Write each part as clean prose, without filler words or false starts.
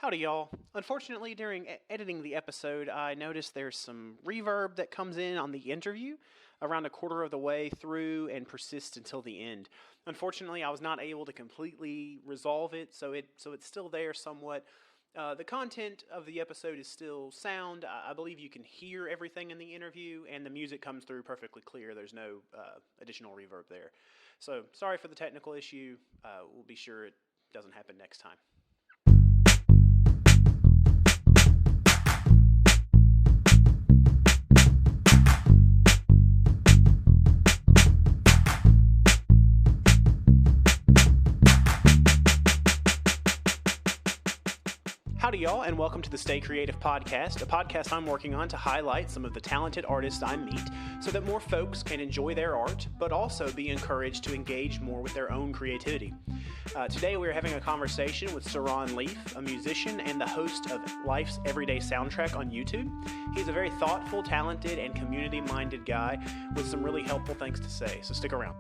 Howdy, y'all. Unfortunately, during editing the episode, I noticed there's some reverb that comes in on the interview around a quarter of the way through and persists until the end. Unfortunately, I was not able to completely resolve it, so it's still there somewhat. The content of the episode is still sound. I believe you can hear everything in the interview, and the music comes through perfectly clear. There's no additional reverb there. So, sorry for the technical issue. We'll be sure it doesn't happen next time. Howdy, y'all, and welcome to the Stay Creative Podcast, a podcast I'm working on to highlight some of the talented artists I meet so that more folks can enjoy their art, but also be encouraged to engage more with their own creativity. Today, we're having a conversation with Soran Leif, a musician and the host of Life's Everyday Soundtrack on YouTube. He's a very thoughtful, talented, and community-minded guy with some really helpful things to say, so stick around.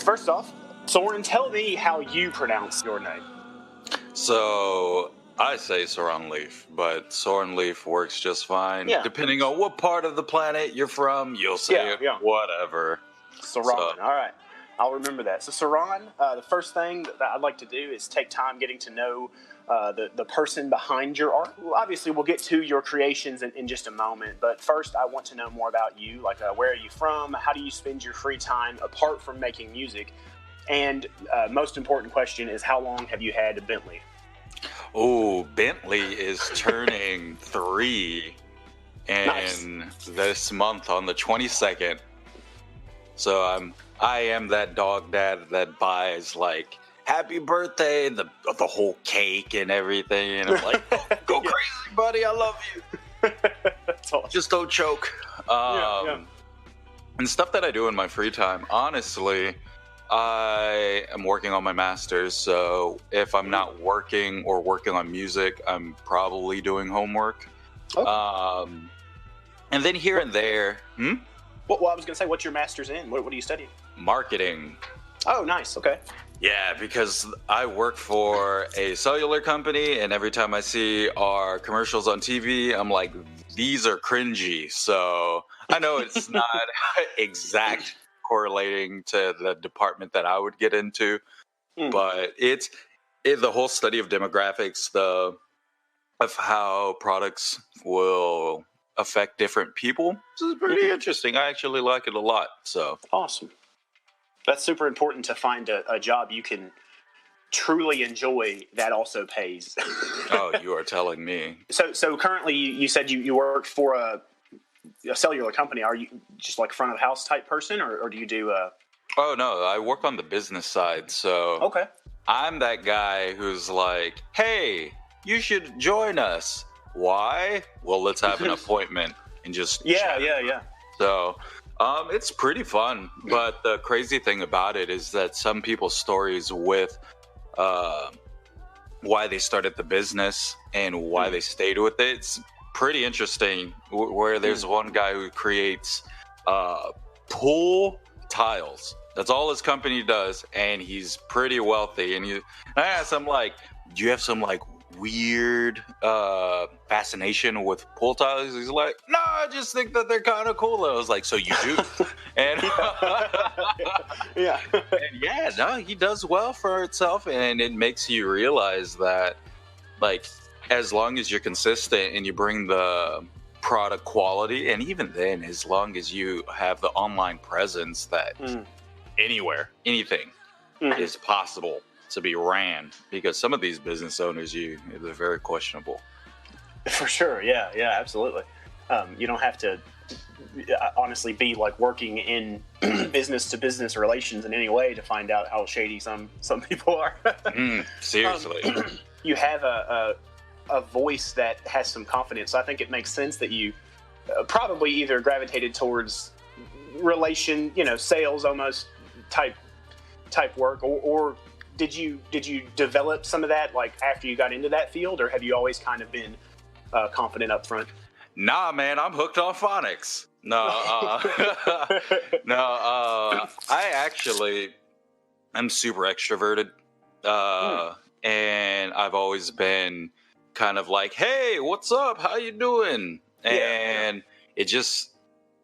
First off, Soran, tell me how you pronounce your name. So, I say Soran Leif, but Soran Leif works just fine. Yeah. Depending on what part of the planet you're from, you'll say whatever. Soran, all right. I'll remember that. So, Soran, the first thing that I'd like to do is take time getting to know the person behind your art. Well, obviously, we'll get to your creations in just a moment, but first, I want to know more about you. Like, where are you from? How do you spend your free time apart from making music? And most important question is, how long have you had a Bentley? Oh, Bentley is turning 3 this month on the 22nd. So I am that dog dad that buys like happy birthday, the whole cake and everything, and I'm like, go crazy, buddy, I love you. That's awesome. Just don't choke. And stuff that I do in my free time, honestly, I am working on my master's, so if I'm not working or working on music, I'm probably doing homework. Okay. And then here and there. Well, I was going to say, what's your master's in? What are you studying? Marketing. Oh, nice. Okay. Yeah, because I work for a cellular company, and every time I see our commercials on TV, I'm like, these are cringy. So I know it's not exact correlating to the department that I would get into, but it's the whole study of demographics, of how products will affect different people. This is pretty interesting. I actually like it a lot. So awesome. That's super important to find a job you can truly enjoy that also pays. Oh, you are telling me. So currently you said you work for a cellular company. Are you just like front of house type person, or do you do Oh no, I work on the business side. So okay. I'm that guy who's like, hey, you should join us. Why? Well, let's have an appointment and just chat. Yeah. So it's pretty fun, but the crazy thing about it is that some people's stories with why they started the business and why they stayed with it, it's pretty interesting. Where there's one guy who creates pool tiles. That's all his company does, and he's pretty wealthy. And I asked him, like, do you have some like weird fascination with pool tiles? He's like, no, I just think that they're kind of cool. And I was like, so you do? And Yeah. And yeah, no, he does well for itself, and it makes you realize that, like, as long as you're consistent and you bring the product quality, and even then, as long as you have the online presence, that anywhere, anything is possible to be ran. Because some of these business owners, they're very questionable. For sure. Yeah. Yeah. Absolutely. You don't have to honestly be like working in business to business relations in any way to find out how shady some people are. Seriously. You have a voice that has some confidence. So I think it makes sense that you probably either gravitated towards sales almost type work, or did you develop some of that like after you got into that field, or have you always kind of been confident up front? Nah, man, I'm hooked on phonics. No, I'm super extroverted, and I've always been kind of like, hey, what's up? How you doing? And it just,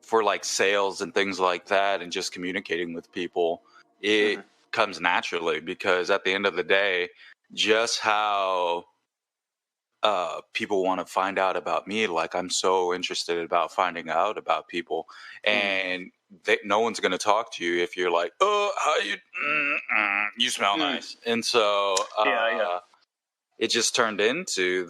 for like sales and things like that, and just communicating with people, it comes naturally, because at the end of the day, just how people want to find out about me. Like, I'm so interested about finding out about people, and no one's going to talk to you if you're like, oh, how you smell nice. And so it just turned into,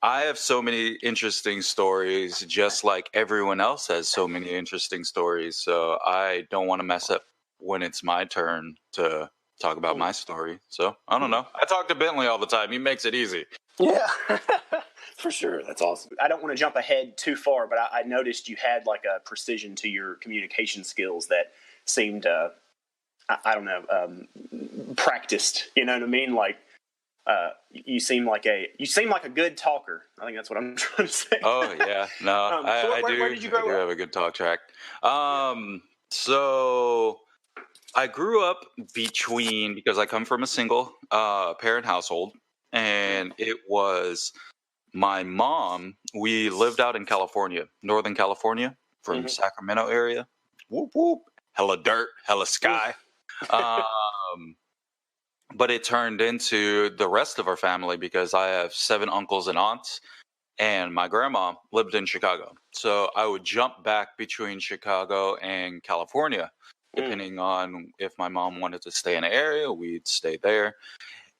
I have so many interesting stories, just like everyone else has so many interesting stories. So I don't want to mess up when it's my turn to talk about my story. So I don't know. I talk to Bentley all the time. He makes it easy. Yeah, for sure. That's awesome. I don't want to jump ahead too far, but I noticed you had like a precision to your communication skills that seemed, I don't know, practiced. You know what I mean? Like, you seem like a good talker. I think that's what I'm trying to say. Oh yeah, no, where did you grow up? I do have a good talk track. So I grew up because I come from a single parent household, and it was my mom. We lived out in California, Northern California, from Sacramento area. Whoop whoop, hella dirt, hella sky. But it turned into the rest of our family, because I have 7 uncles and aunts, and my grandma lived in Chicago. So I would jump back between Chicago and California, depending on if my mom wanted to stay in an area, we'd stay there.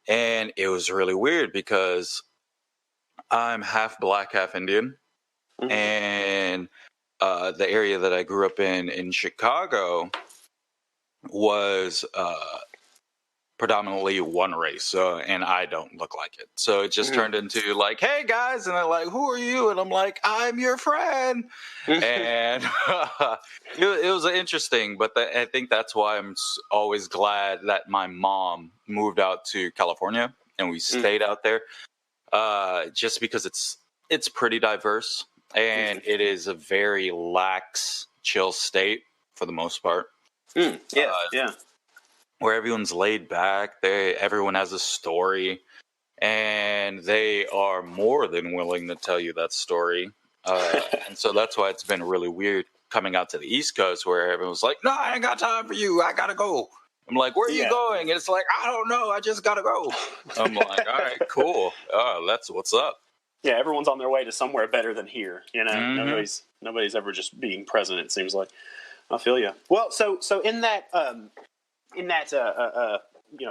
And it was really weird, because I'm half black, half Indian. And the area that I grew up in Chicago was predominantly one race, and I don't look like it. So it just turned into like, hey guys, and they're like, who are you? And I'm like, I'm your friend. And it was interesting, but I think that's why I'm always glad that my mom moved out to California and we stayed out there, just because it's pretty diverse, and it is a very lax, chill state for the most part. Where everyone's laid back, everyone has a story, and they are more than willing to tell you that story. And so that's why it's been really weird coming out to the East Coast, where everyone's like, no, I ain't got time for you. I got to go. I'm like, where are you going? And it's like, I don't know. I just got to go. I'm like, all right, cool. Oh, that's what's up. Yeah, everyone's on their way to somewhere better than here. You know, nobody's ever just being present, it seems like. I feel you. Well, so in that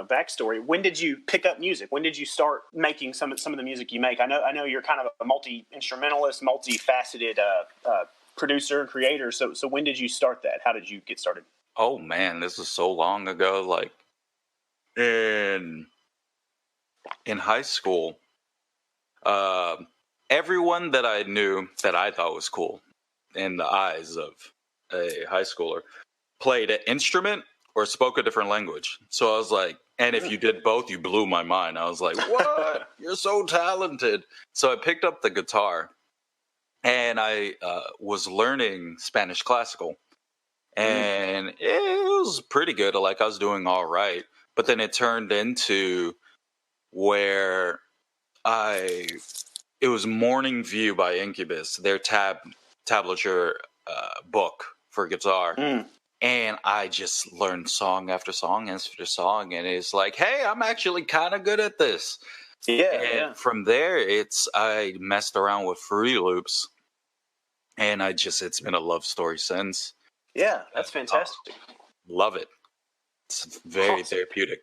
backstory, when did you pick up music? When did you start making some of the music you make? I know you're kind of a multi-instrumentalist, multifaceted producer and creator. So when did you start that? How did you get started? Oh man, this was so long ago. Like in high school, everyone that I knew that I thought was cool in the eyes of a high schooler played an instrument or spoke a different language. So I was like, and if you did both, you blew my mind. I was like, what? You're so talented. So I picked up the guitar, and I was learning Spanish classical. And it was pretty good. Like, I was doing all right. But then it turned into where it was Morning View by Incubus, their tablature book for guitar. And I just learned song after song after song, and it's like, hey, I'm actually kind of good at this. And from there, I messed around with Fruity Loops, and it's been a love story since. Yeah, that's fantastic. Love it. It's very therapeutic.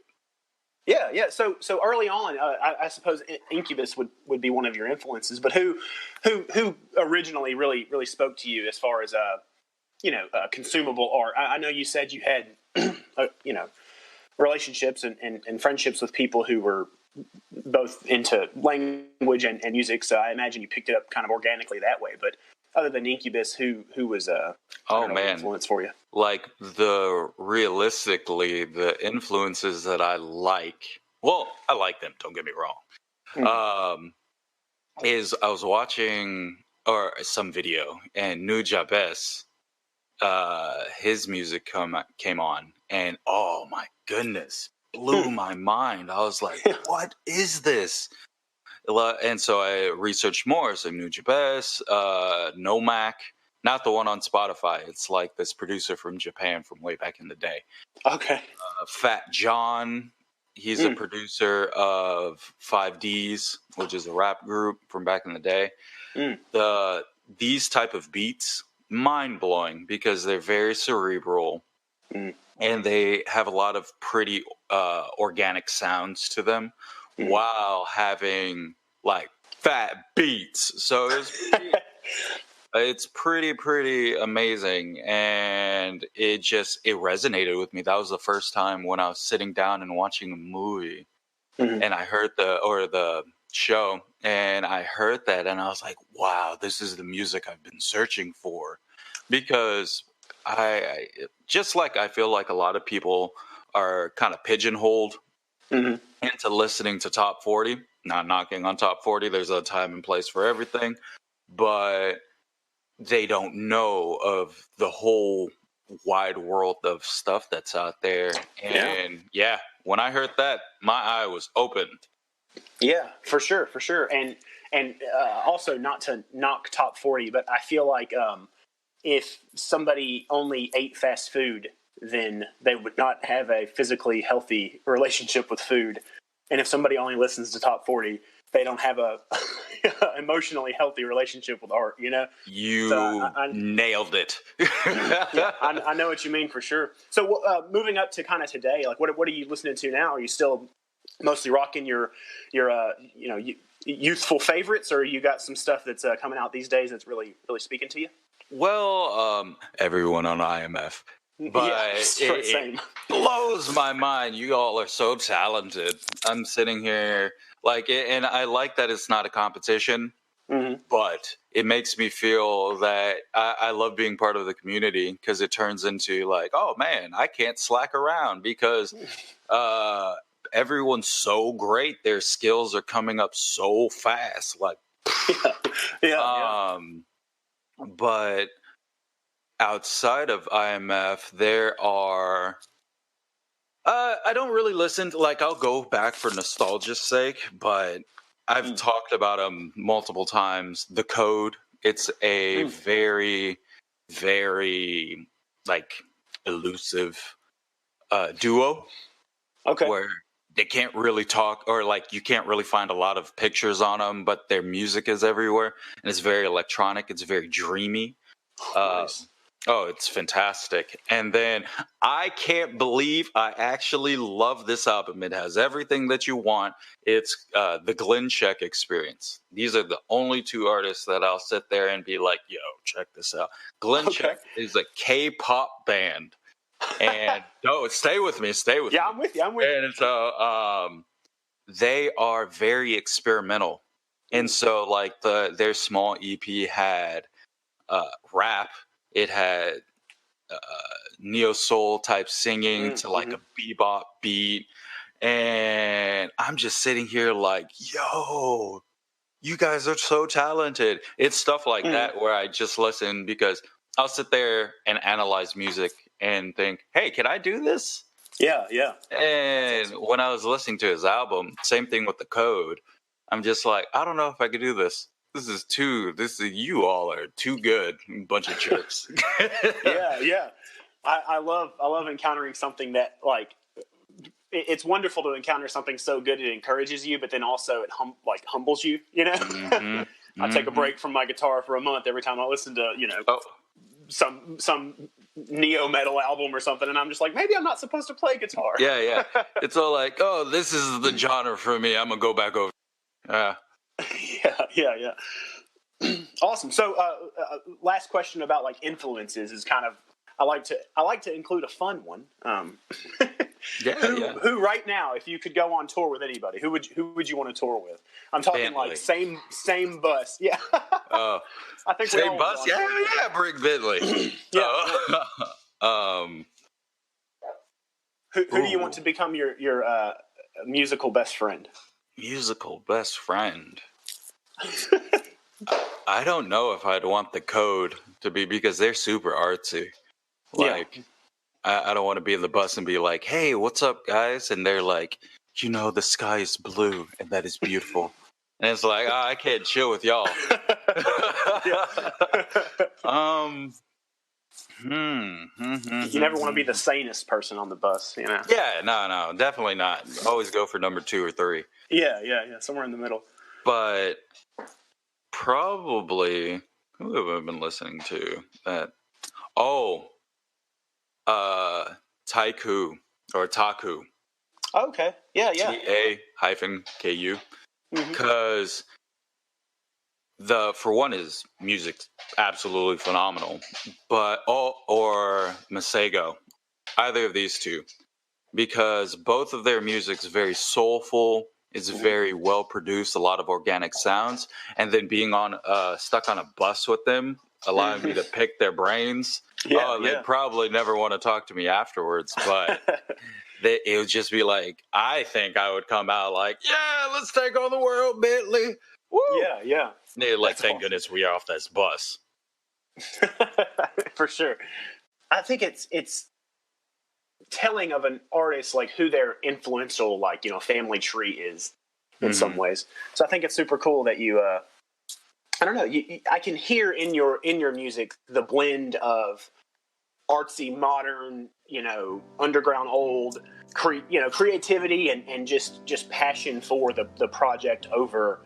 Yeah. So early on, I suppose Incubus would be one of your influences. But who originally really spoke to you as far as consumable art? I know you said you had relationships and friendships with people who were both into language and music. So I imagine you picked it up kind of organically that way. But other than Incubus, who was influence for you? Like realistically, the influences that I like, well, I like them, don't get me wrong. Is I was watching some video, and Nujabes, his music came on, and oh my goodness, blew my mind. I was like, what is this? And so I researched more. So Nujabes, Nomak, not the one on Spotify. It's like this producer from Japan from way back in the day. Okay. Fat John, he's a producer of 5Ds, which is a rap group from back in the day. These type of beats, mind blowing, because they're very cerebral, and they have a lot of pretty organic sounds to them, while having like fat beats. So it's pretty amazing, and it resonated with me. That was the first time when I was sitting down and watching a movie, and I heard the show, and I heard that, and I was like, wow, this is the music I've been searching for. Because I feel like a lot of people are kind of pigeonholed into listening to top 40. Not knocking on top 40, there's a time and place for everything, but they don't know of the whole wide world of stuff that's out there. And when I heard that, my eye was opened. Yeah, for sure. And also, not to knock top 40, but I feel like if somebody only ate fast food, then they would not have a physically healthy relationship with food. And if somebody only listens to top 40, they don't have a emotionally healthy relationship with art, You nailed it. I know what you mean, for sure. So moving up to kind of today, like what are you listening to now? Are you still mostly rocking your youthful favorites, or you got some stuff that's coming out these days that's really speaking to you? Well, everyone on IMF. But it blows my mind. You all are so talented. I'm sitting here and I like that it's not a competition, but it makes me feel that I love being part of the community, because it turns into like, oh man, I can't slack around, because everyone's so great. Their skills are coming up so fast. Like, but outside of IMF, there are. I don't really listen to, I'll go back for nostalgia's sake, but I've talked about them multiple times. The Code, it's a very, very, elusive duo. Okay. Where they can't really talk, or you can't really find a lot of pictures on them, but their music is everywhere, and it's very electronic. It's very dreamy. Nice. Oh, it's fantastic. And then I can't believe I actually love this album. It has everything that you want. It's the Glenn Check Experience. These are the only two artists that I'll sit there and be like, yo, check this out. Glenn Check is a K-pop band. And no, stay with me. Yeah, I'm with you. And so they are very experimental. And so their small EP had rap. It had neo soul type singing to a bebop beat, and I'm just sitting here like, yo, you guys are so talented. It's stuff like that where I just listen, because I'll sit there and analyze music and think, hey, can I do this? Yeah. And when I was listening to his album, same thing with The Code, I'm just like, I don't know if I could do this. You all are too good, bunch of jerks. Yeah. I love encountering something that like it's wonderful to encounter something so good it encourages you, but then also it humbles you. You know, Mm-hmm. I take a break from my guitar for a month every time I listen to some neo metal album or something, and I'm just like, maybe I'm not supposed to play guitar. Yeah. It's all like, oh, this is the genre for me. I'm gonna go back over. Yeah. Awesome. So, last question about like influences is kind of I like to include a fun one. Who right now, if you could go on tour with anybody, who would you want to tour with? I'm talking Bentley. like same bus. Yeah. Oh, I think same bus. Yeah. Bring Bentley. Who do you want to become your musical best friend? Musical best friend. I don't know if I'd want the Code to be, because they're super artsy. Like, I don't want to be in the bus and be like, hey, what's up, guys? And they're like, the sky is blue and that is beautiful. And it's like, I can't chill with y'all. You never want to be the sanest person on the bus, you know? Yeah, no, definitely not. Always go for number 2 or 3. Yeah, somewhere in the middle. But probably, who have I been listening to? Taiku or Taku. Okay, yeah. TA-KU. Because for one, his music's absolutely phenomenal, or Masego, either of these two, because both of their music's very soulful. It's very well produced, a lot of organic sounds, and then being stuck on a bus with them, allowing me to pick their brains. They'd probably never want to talk to me afterwards, but it would just be like, I think I would come out like, yeah, let's take on the world, Bentley. Woo! Yeah. They're like, thank goodness we are off this bus. For sure. I think it's telling of an artist like who their influential family tree is in some ways. So I think it's super cool that you I don't know, I can hear in your music the blend of artsy, modern, underground, old, creativity and just passion for the project over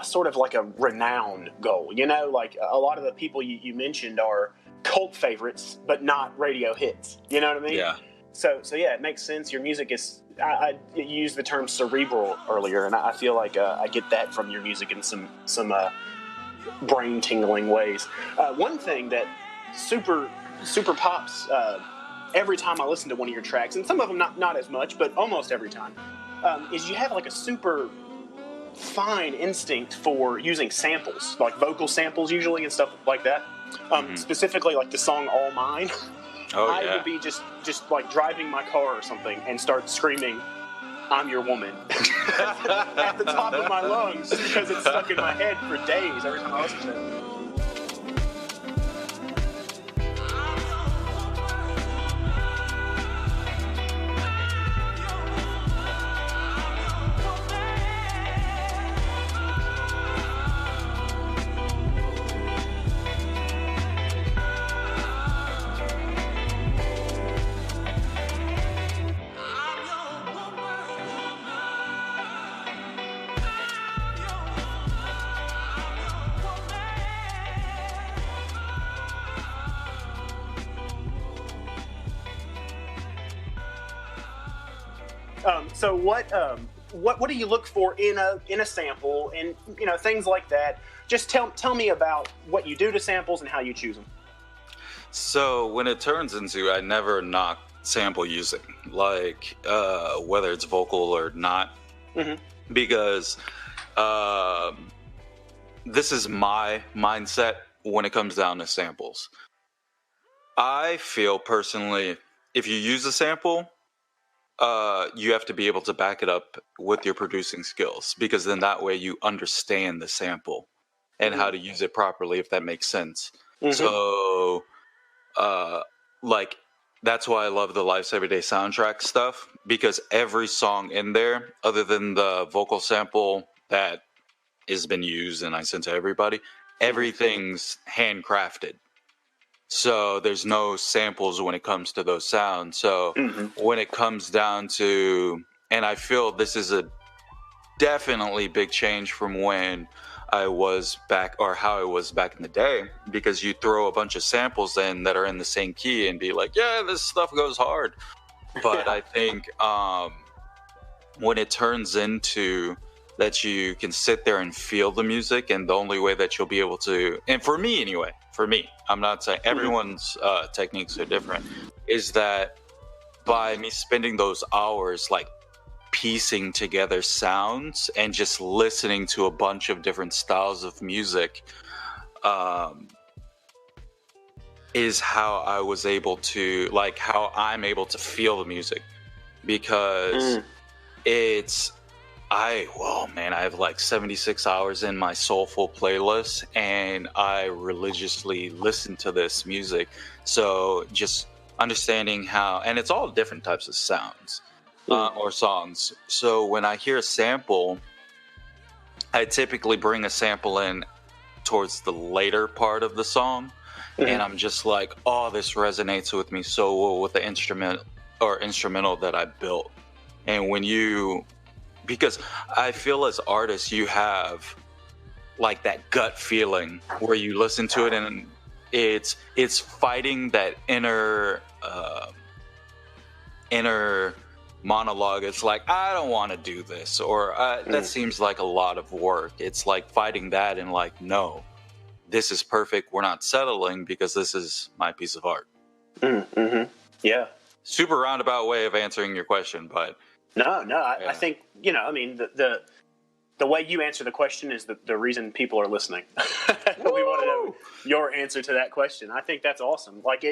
sort of like a renowned goal. Like a lot of the people you mentioned are cult favorites, but not radio hits. You know what I mean? Yeah. So yeah, it makes sense. Your music is. I used the term cerebral earlier, and I feel like I get that from your music in some brain tingling ways. One thing that super pops every time I listen to one of your tracks, and some of them not as much, but almost every time, is you have like a super fine instinct for using samples, like vocal samples usually and stuff like that. Specifically like the song All Mine. I would be just like driving my car or something and start screaming, I'm your woman at the top of my lungs because it's stuck in my head for days every time I listen to it. So what do you look for in a sample and things like that? Just tell me about what you do to samples and how you choose them. So when it turns into, I never knock sample using, like whether it's vocal or not, because this is my mindset when it comes down to samples. I feel personally, if you use a sample, you have to be able to back it up with your producing skills, because then that way you understand the sample and how to use it properly, if that makes sense. So, like, that's why I love the Life's Everyday soundtrack stuff, because every song in there, other than the vocal sample that has been used and I sent to everybody, everything's handcrafted. So there's no samples when it comes to those sounds. So when it comes down to, and I feel this is a definitely big change from when I was back, or how I was back in the day, because you throw a bunch of samples in that are in the same key and be like, yeah, this stuff goes hard. But I think when it turns into that you can sit there and feel the music, and the only way that you'll be able to, and for me, I'm not saying everyone's techniques are different, is that by me spending those hours like piecing together sounds and just listening to a bunch of different styles of music, is how I was able to, like, how I'm able to feel the music, because I have like 76 hours in my Soulful playlist, and I religiously listen to this music. So just understanding how, and it's all different types of sounds or songs. So when I hear a sample, I typically bring a sample in towards the later part of the song, and I'm just like, oh, this resonates with me so well with the instrumental that I built. And because I feel as artists, you have like that gut feeling where you listen to it and it's fighting that inner monologue. It's like, I don't want to do this, or that seems like a lot of work. It's like fighting that and like, no, this is perfect. We're not settling because this is my piece of art. Yeah. Super roundabout way of answering your question, but I think, I mean, the way you answer the question is the reason people are listening. We want to know your answer to that question. I think that's awesome. Like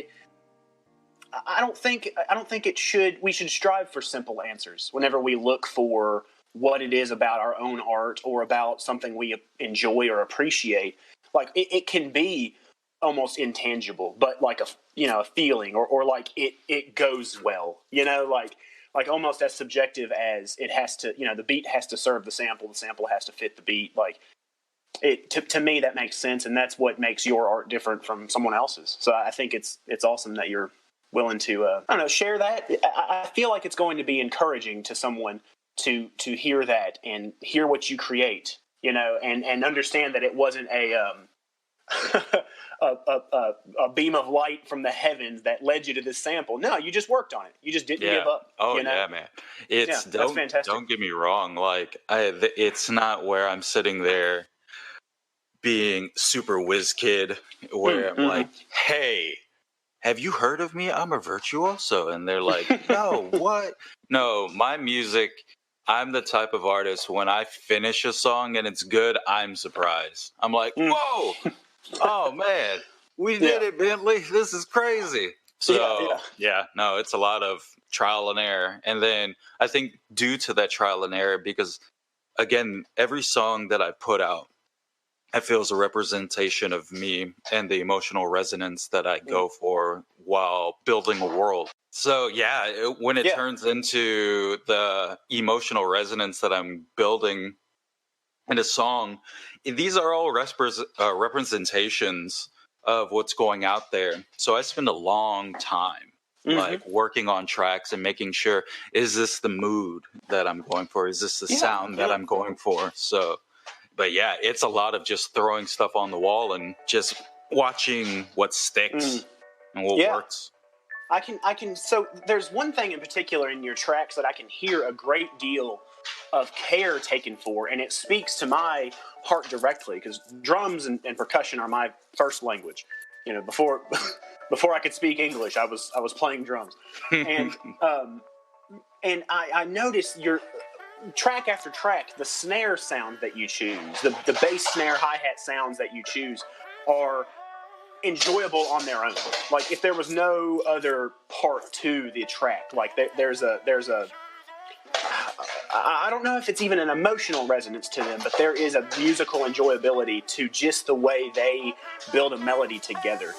I don't think we should strive for simple answers whenever we look for what it is about our own art or about something we enjoy or appreciate. Like it can be almost intangible, but like a feeling or like it goes well, like almost as subjective as it has to, the beat has to serve the sample has to fit the beat. Like to me, that makes sense. And that's what makes your art different from someone else's. So I think it's awesome that you're willing to, share that. I feel like it's going to be encouraging to someone to hear that and hear what you create, and understand that it wasn't a beam of light from the heavens that led you to this sample. No, you just worked on it. You just didn't give up. Oh, yeah, man. That's fantastic. Don't get me wrong. Like, it's not where I'm sitting there being super whiz kid where I'm like, hey, have you heard of me? I'm a virtuoso. And they're like, no, what? No, my music, I'm the type of artist, when I finish a song and it's good, I'm surprised. I'm like, whoa, oh, man, we did it, Bentley. This is crazy. So, no, it's a lot of trial and error. And then I think due to that trial and error, because, again, every song that I put out, I feel is a representation of me and the emotional resonance that I go for while building a world. So, when it turns into the emotional resonance that I'm building in a song, these are all representations of what's going out there. So I spend a long time like working on tracks and making sure, is this the mood that I'm going for? Is this the sound that I'm going for? So, but it's a lot of just throwing stuff on the wall and just watching what sticks and what works. I can. So there's one thing in particular in your tracks that I can hear a great deal of care taken for, and it speaks to my heart directly, because drums and percussion are my first language. Before I could speak English, I was playing drums, and I noticed your track after track, the snare sound that you choose, the bass, snare, hi-hat sounds that you choose are enjoyable on their own. Like if there was no other part to the track, like there's a I don't know if it's even an emotional resonance to them, but there is a musical enjoyability to just the way they build a melody together.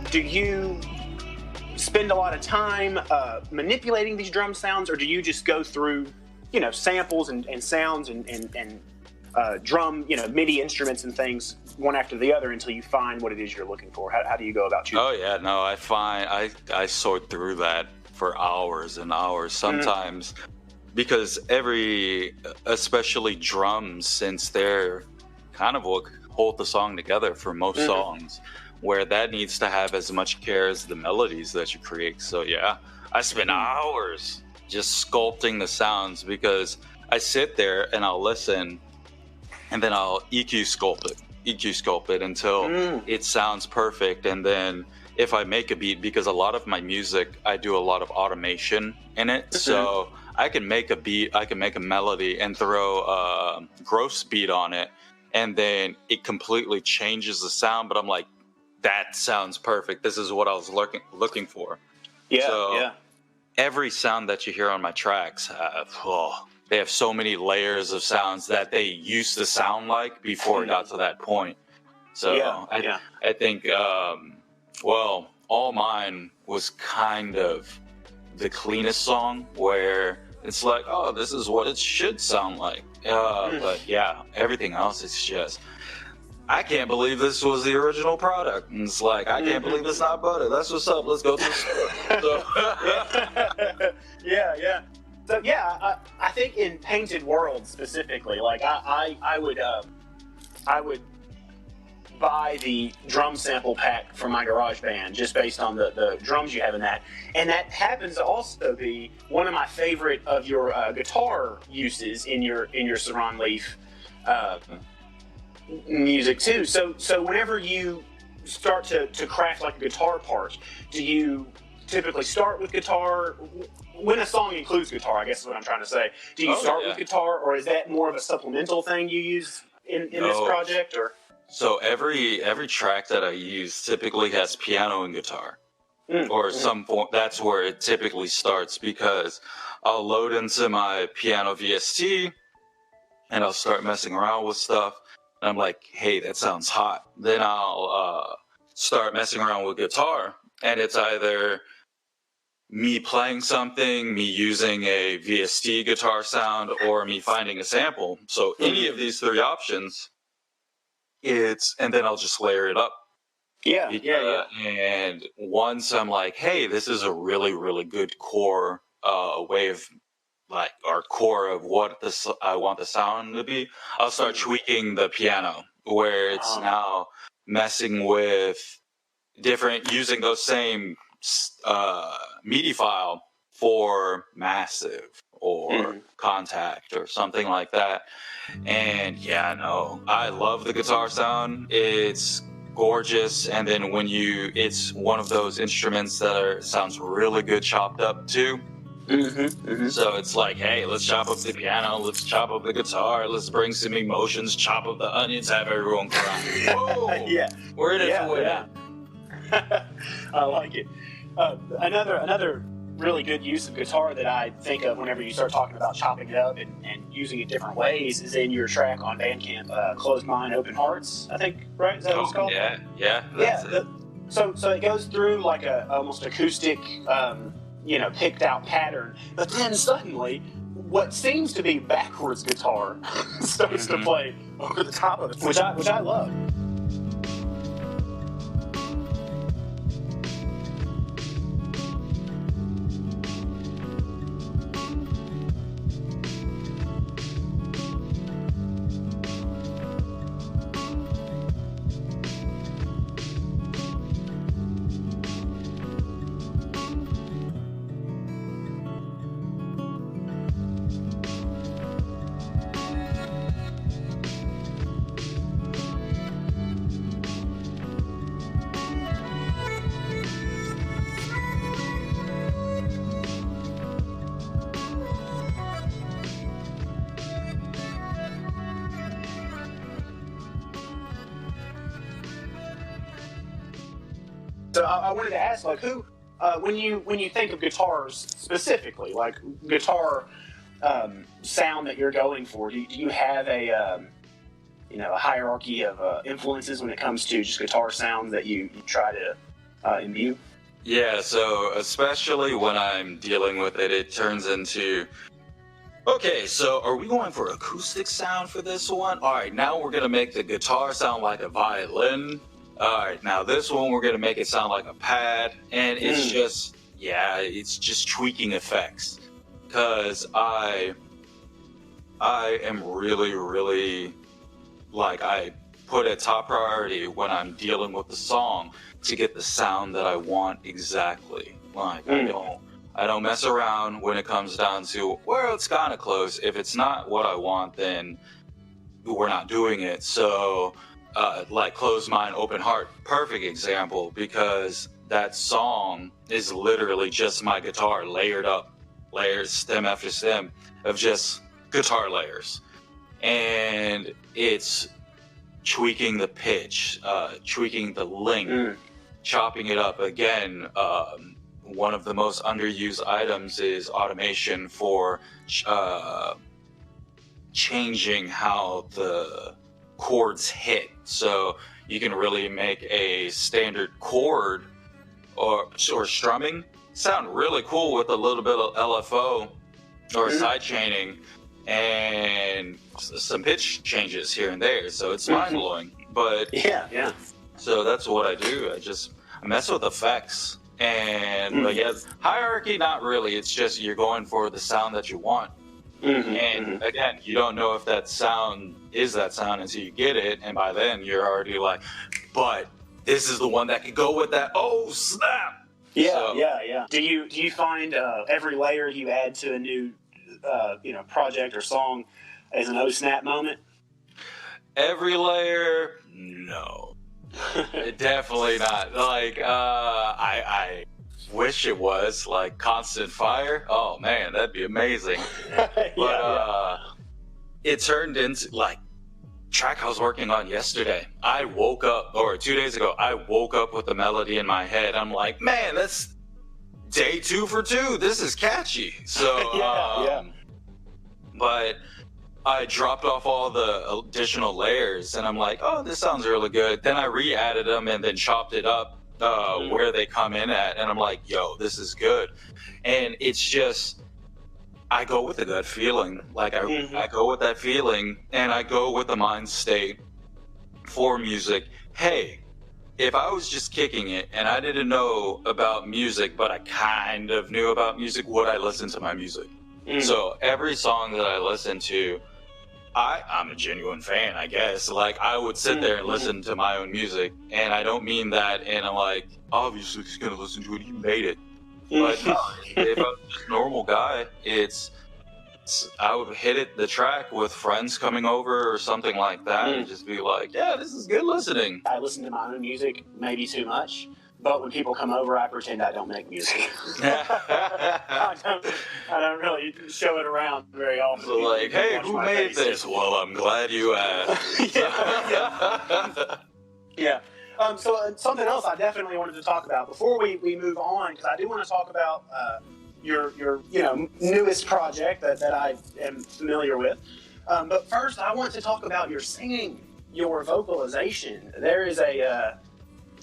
do you spend a lot of time manipulating these drum sounds, or do you just go through, samples and sounds and drum, MIDI instruments and things one after the other until you find what it is you're looking for? How do you go about choosing? Oh yeah, no, I sort through that for hours and hours sometimes, because especially drums, since they're kind of what hold the song together for most songs, where that needs to have as much care as the melodies that you create. So yeah, I spend hours just sculpting the sounds, because I sit there and I'll listen and then I'll EQ sculpt it until it sounds perfect. And then if I make a beat, because a lot of my music, I do a lot of automation in it. So I can make a beat, I can make a melody and throw a gross beat on it, and then it completely changes the sound. But I'm like, that sounds perfect. This is what I was looking for. Yeah, so every sound that you hear on my tracks they have so many layers of sounds that they used to sound like before it got to that point. So I think, All Mine was kind of the cleanest song, where it's like, oh, this is what it should sound like. But yeah, everything else is just, I can't believe this was the original product. And it's like, I can't believe it's not butter. That's what's up. Let's go to the store. So, yeah. So yeah, I think in Painted World specifically, like I would buy the drum sample pack from my garage band just based on the drums you have in that. And that happens to also be one of my favorite of your guitar uses in your Soran Leif music too. So whenever you start to craft like a guitar part, do you typically start with guitar? When a song includes guitar, I guess is what I'm trying to say. Do you start with guitar, or is that more of a supplemental thing you use in this project? Or so every track that I use typically has piano and guitar, or some form. That's where it typically starts, because I'll load into my piano VST and I'll start messing around with stuff. And I'm like, hey, that sounds hot. Then I'll start messing around with guitar, and it's either me playing something, me using a VST guitar sound, or me finding a sample. So any of these three options, and then I'll just layer it up. Yeah. And once I'm like, hey, this is a really, really good core way of, like, our core of what I want the sound to be, I'll start tweaking the piano, where it's now messing with using those same MIDI file for Massive or Contact or something like that. And yeah, no, I love the guitar sound. It's gorgeous. And then it's one of those instruments that sounds really good chopped up too. So it's like, hey, let's chop up the piano, let's chop up the guitar, let's bring some emotions, chop up the onions, have everyone cry. Whoa! We're in it for it. I like it. Another really good use of guitar that I think of whenever you start talking about chopping it up and using it different ways is in your track on Bandcamp, Closed Mind, Open Hearts, I think, right? Is that what it's called? Yeah. So it goes through like a almost acoustic, picked out pattern, but then suddenly what seems to be backwards guitar starts to play over the top of it, which I love. So I wanted to ask, like, who, when you think of guitars specifically, like guitar sound that you're going for, do you have a hierarchy of influences when it comes to just guitar sounds that you try to imbue? Yeah, so especially when I'm dealing with it, it turns into, okay, so are we going for acoustic sound for this one? All right, now we're going to make the guitar sound like a violin. All right, now this one we're going to make it sound like a pad. And it's just, it's just tweaking effects. Because I am really, really, like, I put a top priority when I'm dealing with the song to get the sound that I want exactly. Like, I don't mess around when it comes down to, well, it's kind of close. If it's not what I want, then we're not doing it. So, like, Closed Mind, Open Heart, perfect example, because that song is literally just my guitar layered up, layers, stem after stem, of just guitar layers. And it's tweaking the pitch, tweaking the length, chopping it up. Again, one of the most underused items is automation for changing how the chords hit. So you can really make a standard chord or strumming sound really cool with a little bit of LFO or side chaining and some pitch changes here and there. So it's mind blowing. But yeah. So that's what I do. I mess with effects. And I guess hierarchy, not really. It's just you're going for the sound that you want. And again, you don't know if that sound is that sound until you get it. And by then you're already like, but this is the one that could go with that. Oh, snap. Yeah. Do you find every layer you add to a new project or song as an oh snap moment? Every layer, no. Definitely not. Like, I wish it was like Constant Fire. Oh man, that'd be amazing. But it turned into like track I was working on yesterday. I woke up, or 2 days ago, I woke up with the melody in my head. I'm like, man, that's day 2 for 2. This is catchy. So, but I dropped off all the additional layers and I'm like, oh, this sounds really good. Then I re-added them and then chopped it up where they come in at. And I'm like, yo, this is good. And it's just, I go with a gut feeling. Like I go with that feeling and I go with the mind state for music. Hey, if I was just kicking it and I didn't know about music, but I kind of knew about music, would I listen to my music? So every song that I listen to, I'm a genuine fan, I guess. Like, I would sit there and listen to my own music, and I don't mean that in a, like, obviously he's gonna listen to it, he made it. But no, if I'm just a normal guy, I would hit the track with friends coming over or something like that, and just be like, yeah, this is good listening. I listen to my own music maybe too much. But when people come over, I pretend I don't make music. I don't really show it around very often. So like, hey, who made this? Well, I'm glad you asked. Yeah. So something else I definitely wanted to talk about before we move on, because I do want to talk about your newest project that I am familiar with. But first, I want to talk about your singing, your vocalization. There is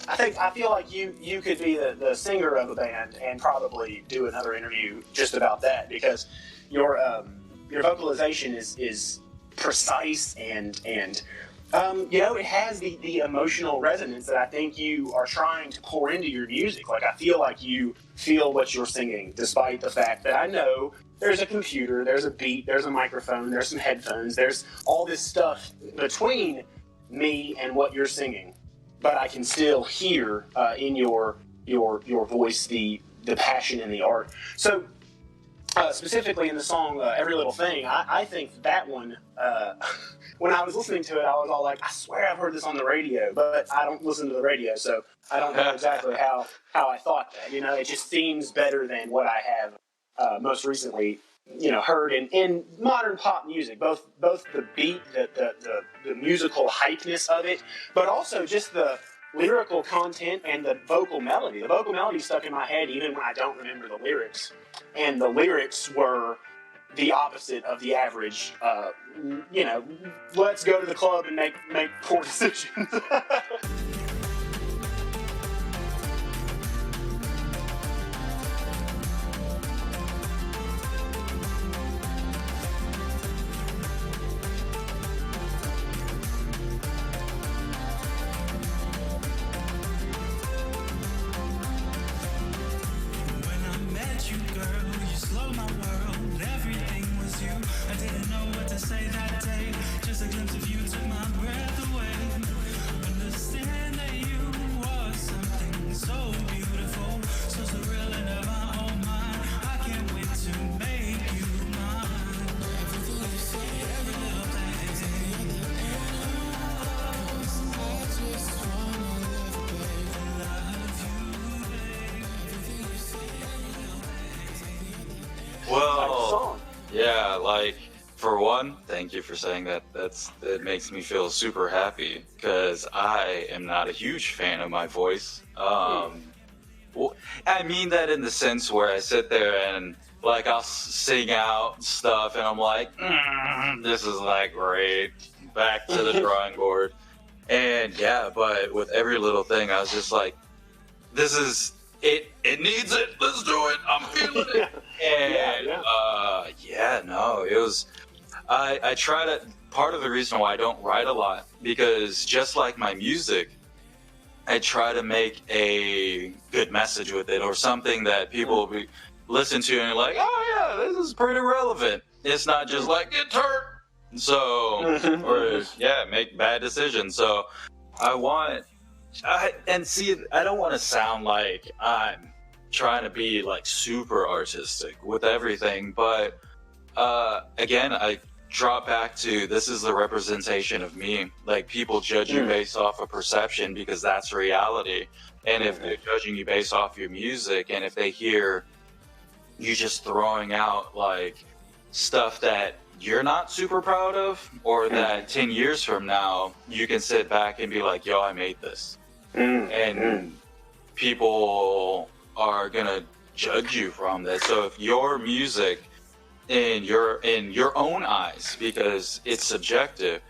I feel like you could be the singer of a band and probably do another interview just about that, because your vocalization is precise and it has the emotional resonance that I think you are trying to pour into your music. Like, I feel like you feel what you're singing, despite the fact that I know there's a computer, there's a beat, there's a microphone, there's some headphones, there's all this stuff between me and what you're singing. But I can still hear in your voice the passion and the art. So specifically in the song "Every Little Thing," I think that one. When I was listening to it, I was all like, "I swear I've heard this on the radio," but I don't listen to the radio, so I don't know exactly how I thought that. It just seems better than what I have most recently. Heard in modern pop music, both the beat, the musical hypeness of it, but also just the lyrical content and the vocal melody. The vocal melody stuck in my head even when I don't remember the lyrics, and the lyrics were the opposite of the average. Let's go to the club and make poor decisions. didn't know what to say that day. Just a glimpse of you took my breath away. Understand that you are something so beautiful, so surreal and of my own mind. I can't wait to make you mine. Everything you say, every little thing. I just wanna live, babe, and love you, babe. Everything you say, every little thing. Well, yeah, like, for one, thank you for saying that. That makes me feel super happy because I am not a huge fan of my voice. Well, I mean that in the sense where I sit there and like I'll sing out stuff and I'm like, this is not great. Back to the drawing board. And yeah, but with every little thing, I was just like, this is it. It needs it. Let's do it. I'm feeling it. And no, it was. I try to. Part of the reason why I don't write a lot because just like my music, I try to make a good message with it or something that people will be listen to and like, oh yeah, this is pretty relevant. It's not just like get hurt. So or make bad decisions. So I don't want to sound like I'm trying to be like super artistic with everything, but again, I drop back to this is the representation of me. Like people judge you based off of perception because that's reality. And if they're judging you based off your music, and if they hear you just throwing out like stuff that you're not super proud of, or that 10 years from now you can sit back and be like, yo, I made this. And people are gonna judge you from this. So if your music in your own eyes, because it's subjective,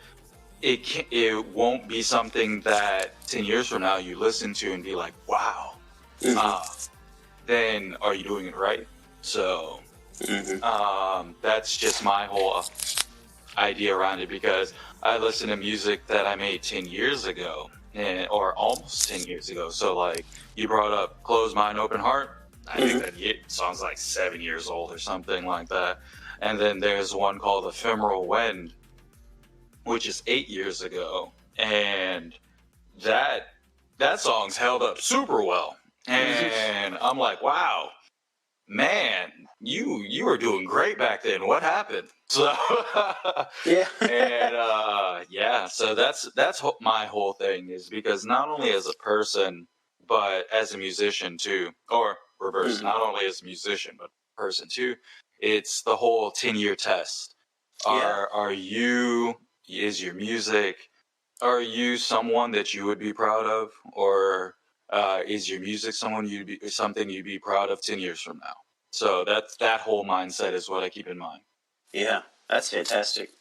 it won't be something that 10 years from now you listen to and be like, wow, then are you doing it right? So that's just my whole idea around it, because I listen to music that I made 10 years ago, or almost 10 years ago. So like you brought up Closed Mind, Open Heart. I think that song's like 7 years old or something like that. And then there's one called Ephemeral Wind, which is 8 years ago. And that song's held up super well. And I'm like, wow, man, you were doing great back then. What happened? So so that's my whole thing, is because not only as a person, but as a musician too, or reverse, not only as a musician, but a person too. It's the whole 10-year test. Is your music, are you someone that you would be proud of, or is your music something you'd be proud of 10 years from now? So that whole mindset is what I keep in mind. Yeah, that's fantastic.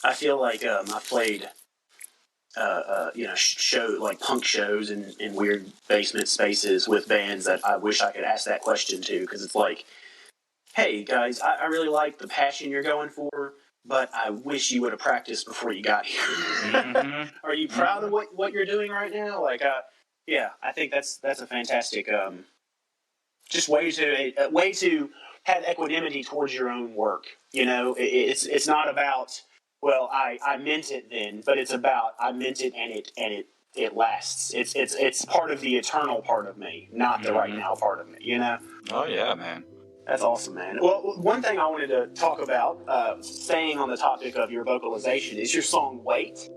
I feel like I've played, like punk shows in weird basement spaces with bands that I wish I could ask that question to, because it's like, hey guys, I really like the passion you're going for, but I wish you would have practiced before you got here. Are you proud of what you're doing right now? Like, I think that's a fantastic just way to have equanimity towards your own work. You know, it's not about, well, I meant it then, but it's about I meant it and it lasts. It's part of the eternal part of me, not the right now part of me. You know? Oh yeah, man. That's awesome, man. Well, one thing I wanted to talk about, staying on the topic of your vocalization, is your song "Wait."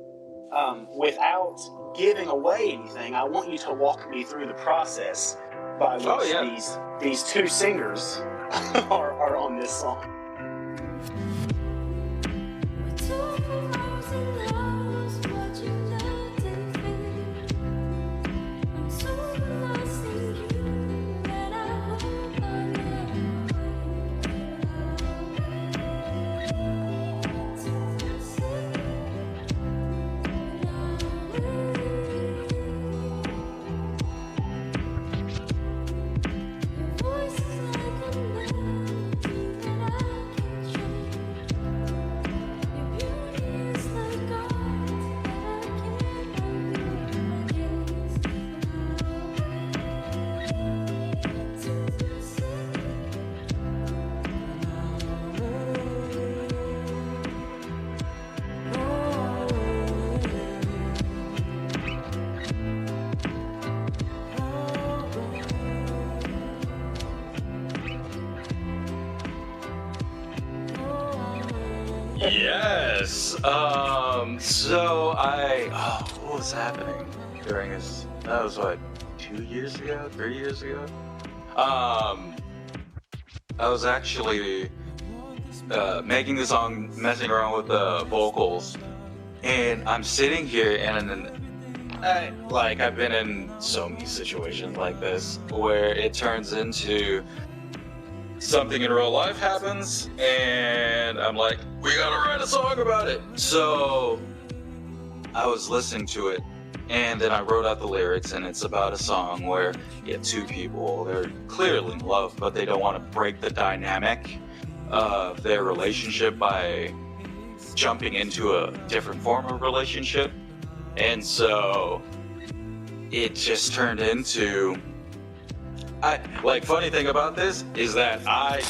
Without giving away anything, I want you to walk me through the process by which these two singers are on this song. Yes. What was happening during this? That was what, 2 years ago, 3 years ago. I was actually making the song, messing around with the vocals, and I'm sitting here, and I've been in so many situations like this where it turns into something in real life happens, and I'm like, we gotta write a song about it. So I was listening to it, and then I wrote out the lyrics, and it's about a song where you have two people, they're clearly in love, but they don't want to break the dynamic of their relationship by jumping into a different form of relationship. And so it just turned into, funny thing about this is that I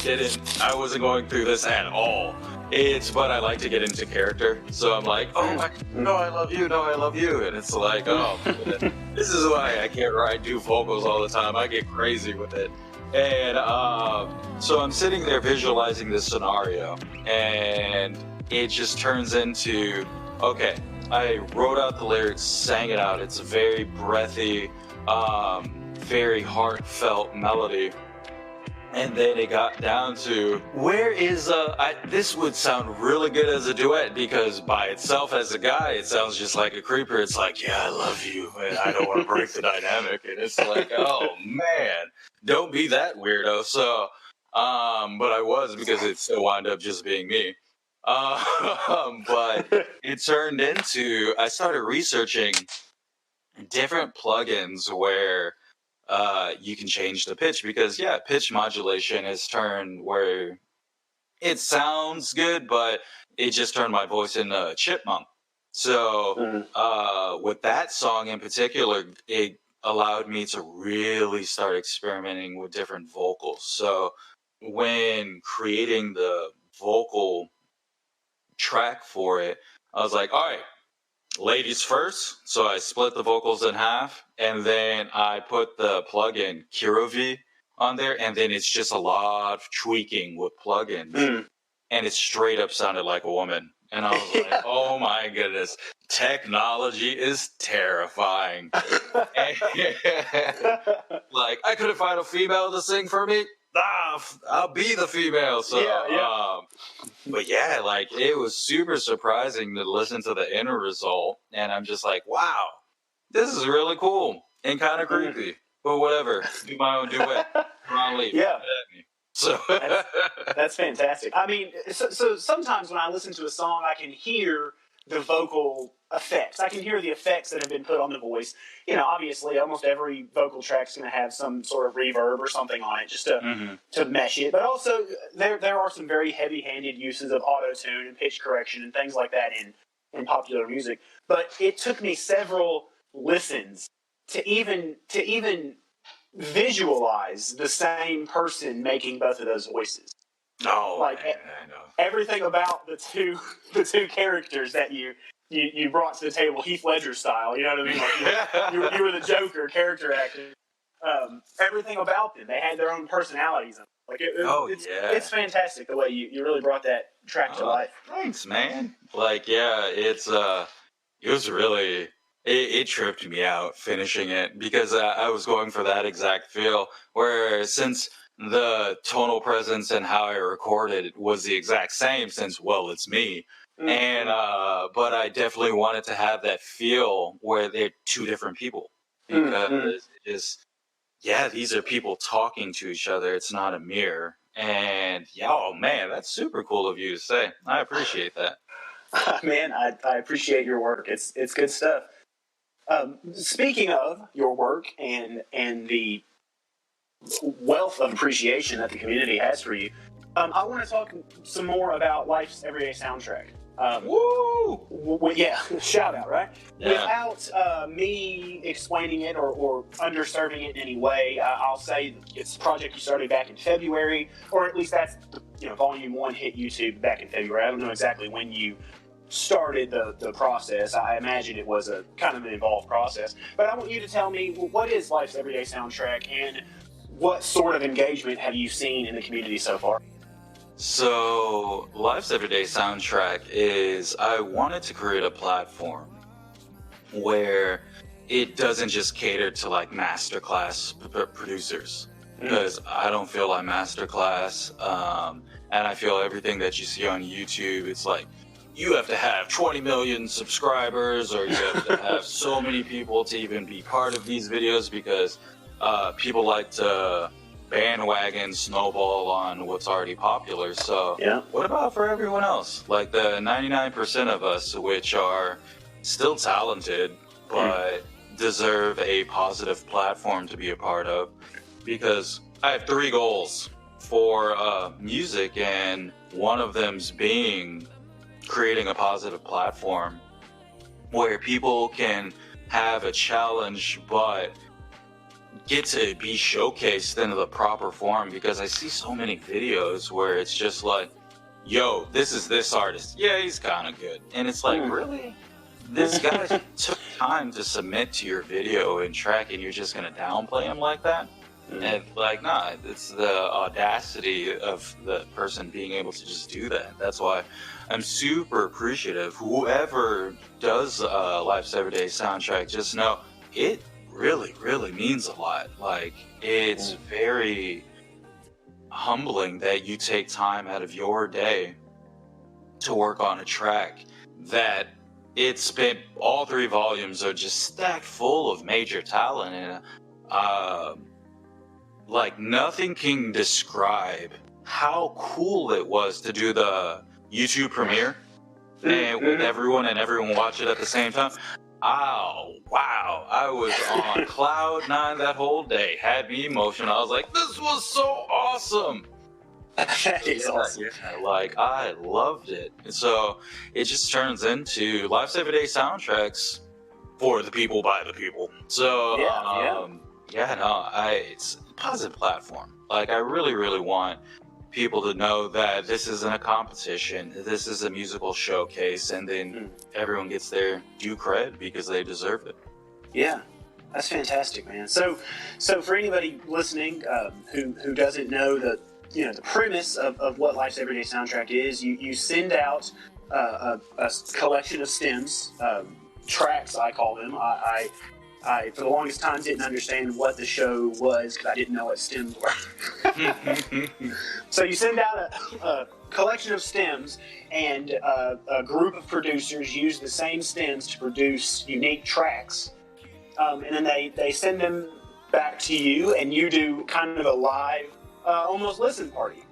wasn't going through this at all. But I like to get into character. So I'm like, oh, no, I love you, no, I love you. And it's like, oh, this is why I can't do vocals all the time. I get crazy with it. And so I'm sitting there visualizing this scenario, and it just turns into, okay, I wrote out the lyrics, sang it out. It's a very breathy, very heartfelt melody. And then it got down to, where is this would sound really good as a duet, because by itself as a guy, it sounds just like a creeper. It's like, yeah, I love you, and I don't want to break the dynamic. And it's like, oh man, don't be that weirdo. So, but I was, because it still wound up just being me. But it turned into, I started researching different plugins where you can change the pitch, because pitch modulation has turned where it sounds good, but it just turned my voice into a chipmunk. So with that song in particular, it allowed me to really start experimenting with different vocals. So when creating the vocal track for it, I was like, all right, ladies first. So I split the vocals in half, and then I put the plugin Kirovi on there, and then it's just a lot of tweaking with plugins, and it straight up sounded like a woman. And I was like, oh my goodness, technology is terrifying. Like, I couldn't find a female to sing for me. I'll be the female. So, but yeah, like, it was super surprising to listen to the end result, and I'm just like, wow, this is really cool and kind of creepy, but whatever. Do my own duet. Come on, Leif. Yeah. So that's fantastic. I mean, so sometimes when I listen to a song, I can hear the vocal effects. I can hear the effects that have been put on the voice. You know, obviously, almost every vocal track is going to have some sort of reverb or something on it just to mesh it. But also, there are some very heavy-handed uses of auto-tune and pitch correction and things like that in popular music. But it took me several listens to even visualize the same person making both of those voices. Oh, like, man, I know. Everything about the two characters that you brought to the table, Heath Ledger style. You know what I mean? Like you were the Joker character actor. Everything about them, they had their own personalities. Like it's fantastic the way you really brought that track to life. Thanks, man. Like, it was really. It tripped me out finishing it, because I was going for that exact feel, where since the tonal presence and how I recorded was the exact same, since, well, it's me. And but I definitely wanted to have that feel where they're two different people, because these are people talking to each other. It's not a mirror. And oh man, that's super cool of you to say. I appreciate that. Man, I appreciate your work. It's good stuff. Speaking of your work and the wealth of appreciation that the community has for you, I want to talk some more about Life's Everyday Soundtrack. Shout out, right? Yeah. Without me explaining it or underserving it in any way, I'll say it's a project you started back in February, or at least that's Volume 1 hit YouTube back in February. I don't know exactly when you started the process. I imagine it was a kind of an involved process, but I want you to tell me, what is Life's Everyday Soundtrack, and what sort of engagement have you seen in the community so far? So, Life's Everyday Soundtrack is I wanted to create a platform where it doesn't just cater to like masterclass producers, because I don't feel like masterclass, and I feel everything that you see on YouTube, it's like you have to have 20 million subscribers, or you have to have so many people to even be part of these videos, because people like to bandwagon snowball on what's already popular. So what about for everyone else, like the 99% of us which are still talented but deserve a positive platform to be a part of? Because I have 3 goals for music, and one of them's being creating a positive platform where people can have a challenge but get to be showcased in the proper form. Because I see so many videos where it's just like, yo, this is this artist, yeah, he's kind of good, and it's like, really? This guy took time to submit to your video and track, and you're just gonna downplay him like that? And like, nah, it's the audacity of the person being able to just do that. That's why I'm super appreciative. Whoever does Life's Everyday Soundtrack, just know it really, really means a lot. Like, it's very humbling that you take time out of your day to work on a track that it's been, all 3 volumes are just stacked full of major talent, and like, nothing can describe how cool it was to do the YouTube premiere and with everyone watch it at the same time. Oh, wow. I was on cloud 9 that whole day. Had me emotional. I was like, this was so awesome. That is awesome. Yeah, like, I loved it. And so it just turns into Life's Everyday Soundtracks for the people, by the people. So, it's a positive platform. Like, I really, really want people to know that this isn't a competition. This is a musical showcase, and then everyone gets their due cred because they deserve it. Yeah, that's fantastic, man. So for anybody listening who doesn't know the premise of what Life's Everyday Soundtrack is, you send out a collection of stems, tracks, I call them. I for the longest time didn't understand what the show was because I didn't know what stems were. So you send out a collection of stems, and a group of producers use the same stems to produce unique tracks, and then they send them back to you, and you do kind of a live, almost listen party.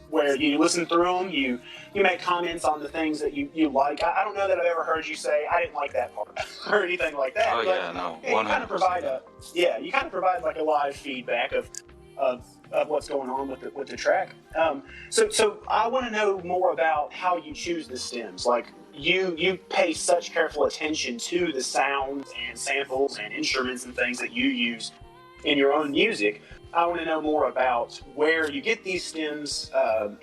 Where you listen through them, you make comments on the things that you like. I don't know that I've ever heard you say, I didn't like that part, or anything like that. Oh, but yeah, no, 100%. You kind of provide like a live feedback of what's going on with the track. So I want to know more about how you choose the stems. Like, you pay such careful attention to the sounds and samples and instruments and things that you use in your own music. I want to know more about where you get these stems,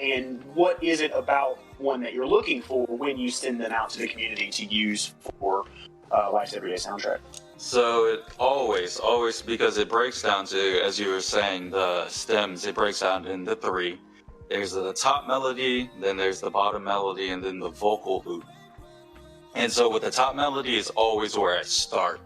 and what is it about one that you're looking for when you send them out to the community to use for Life's Everyday Soundtrack. So it always, because it breaks down to, as you were saying, the stems, it breaks down into 3. There's the top melody, then there's the bottom melody, and then the vocal loop. And so with the top melody is always where I start,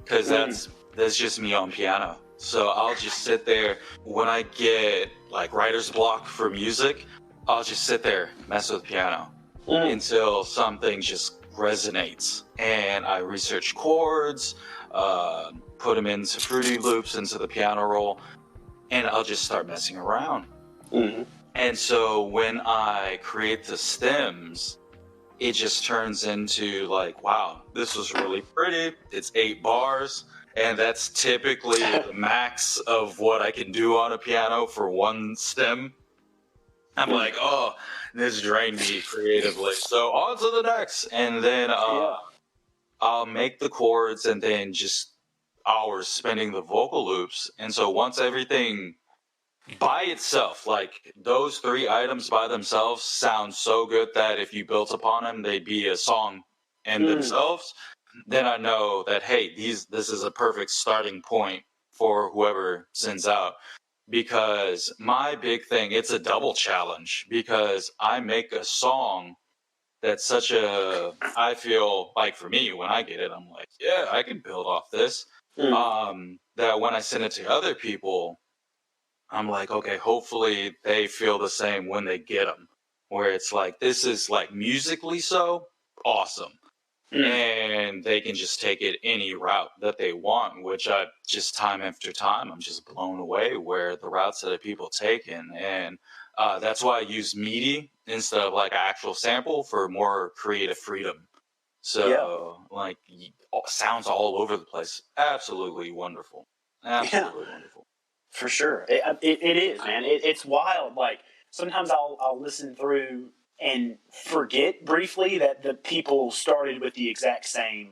because that's just me on piano. So I'll just sit there when I get like writer's block for music. I'll just sit there, mess with piano until something just resonates, and I research chords, put them into Fruity Loops, into the piano roll, and I'll just start messing around. And so when I create the stems, it just turns into like, wow, this was really pretty. It's 8 bars. And that's typically the max of what I can do on a piano for one stem. I'm like, oh, this drained me creatively. So on to the next. And then I'll make the chords, and then just hours spinning the vocal loops. And so once everything by itself, like those 3 items by themselves sound so good that if you built upon them, they'd be a song in themselves. Then I know that, hey, this is a perfect starting point for whoever sends out. because my big thing, it's a double challenge because I make a song that's such a, I feel like for me, when I get it, I'm like, yeah, I can build off this. That when I send it to other people, I'm like, okay, hopefully they feel the same when they get them. Where it's like, this is like musically so awesome. And they can just take it any route that they want, which I just time after time, I'm just blown away where the routes that people taken. And that's why I use MIDI instead of like an actual sample for more creative freedom. So like sounds all over the place. Absolutely wonderful. Absolutely wonderful. For sure. It is, man. It's wild. Like sometimes I'll listen through and forget briefly that the people started with the exact same,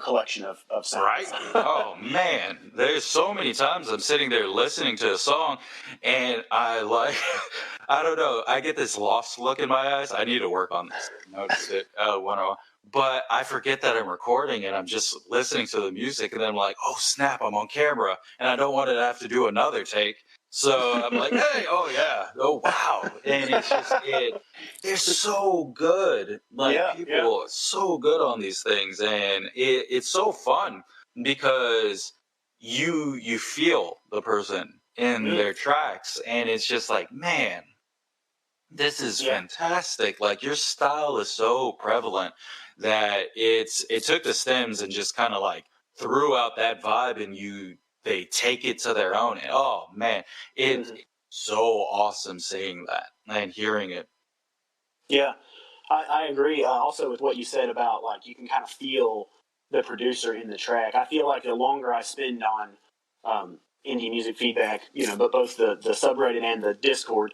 collection of sounds. Right? Oh man, there's so many times I'm sitting there listening to a song, and I don't know, I get this lost look in my eyes. I need to work on this. I noticed it but I forget that I'm recording, and I'm just listening to the music, and then I'm like, oh snap, I'm on camera, and I don't want to have to do another take. So I'm like, hey, oh yeah, oh wow, and it's just they're so good. Like people are so good on these things, and it's so fun because you feel the person in their tracks, and it's just like, man, this is fantastic. Like your style is so prevalent that it took the stems and just kind of like threw out that vibe, and they take it to their own. And oh man, it's so awesome seeing that and hearing it. Yeah, I agree. Also with what you said about like you can kind of feel the producer in the track. I feel like the longer I spend on indie music feedback, but both the subreddit and the Discord,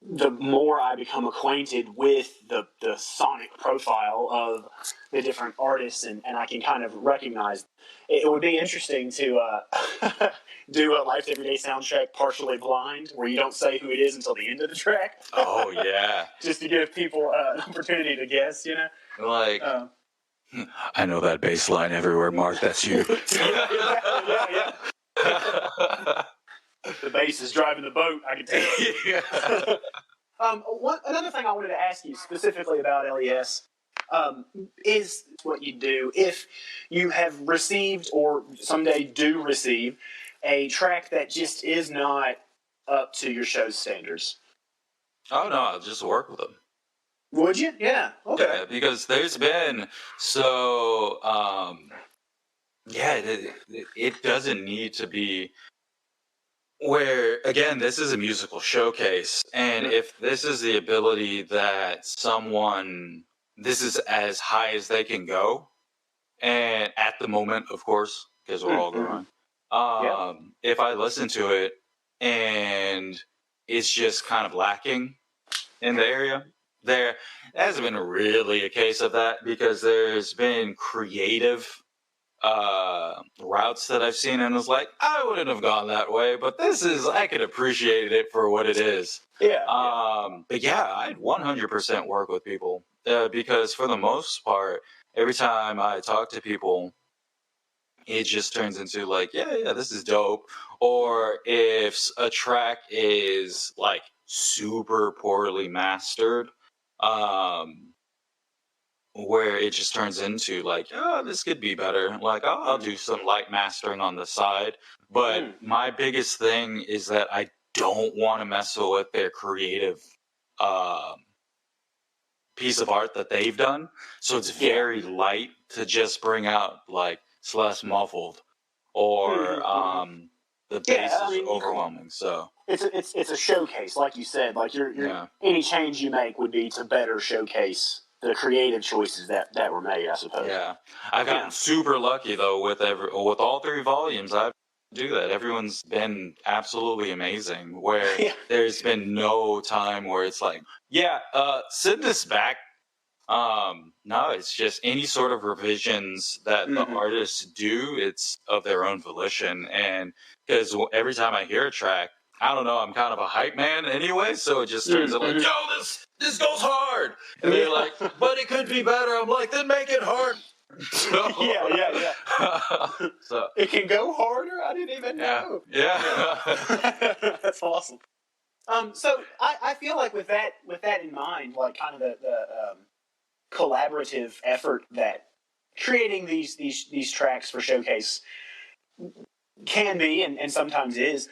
the more I become acquainted with the sonic profile of the different artists, and I can kind of recognize. It would be interesting to do a Life's Everyday soundtrack partially blind, where you don't say who it is until the end of the track. Oh, yeah. Just to give people an opportunity to guess, Like, I know that bass line everywhere, Mark. That's you. Yeah. The bass is driving the boat, I can tell. Another thing I wanted to ask you specifically about LES is what you do if you have received or someday do receive a track that just is not up to your show's standards. Oh, no, I'll just work with them. Would you? Yeah. Okay. Yeah, because there's been it doesn't need to be where, again, this is a musical showcase, and if this is the ability that this is as high as they can go, and at the moment, of course, because we're all growing, if I listen to it and it's just kind of lacking in the area, there hasn't been really a case of that, because there's been creative routes that I've seen, and was like, I wouldn't have gone that way, but I could appreciate it for what it is. But yeah, I'd 100% work with people, because for the most part, every time I talk to people, it just turns into like, yeah, this is dope. Or if a track is like super poorly mastered, where it just turns into like, oh, this could be better. Like, I'll do some light mastering on the side. But my biggest thing is that I don't want to mess with their creative piece of art that they've done. So it's very light to just bring out like less muffled, or the bass is overwhelming. So it's a showcase, like you said. Like any change you make would be to better showcase the creative choices that were made, I suppose. Yeah, I've gotten super lucky though with all 3 volumes. I've do that. Everyone's been absolutely amazing. Where there's been no time where it's like, send this back. No, it's just any sort of revisions that the artists do, it's of their own volition. And because every time I hear a track, I don't know, I'm kind of a hype man anyway, so it just turns out like, yo, this goes hard. And they're like, but it could be better. I'm like, then make it hard. So, Yeah. So It can go harder. I didn't even know. yeah. That's awesome. So I feel like with that in mind, like kind of the collaborative effort that creating these tracks for Showcase can be and sometimes is.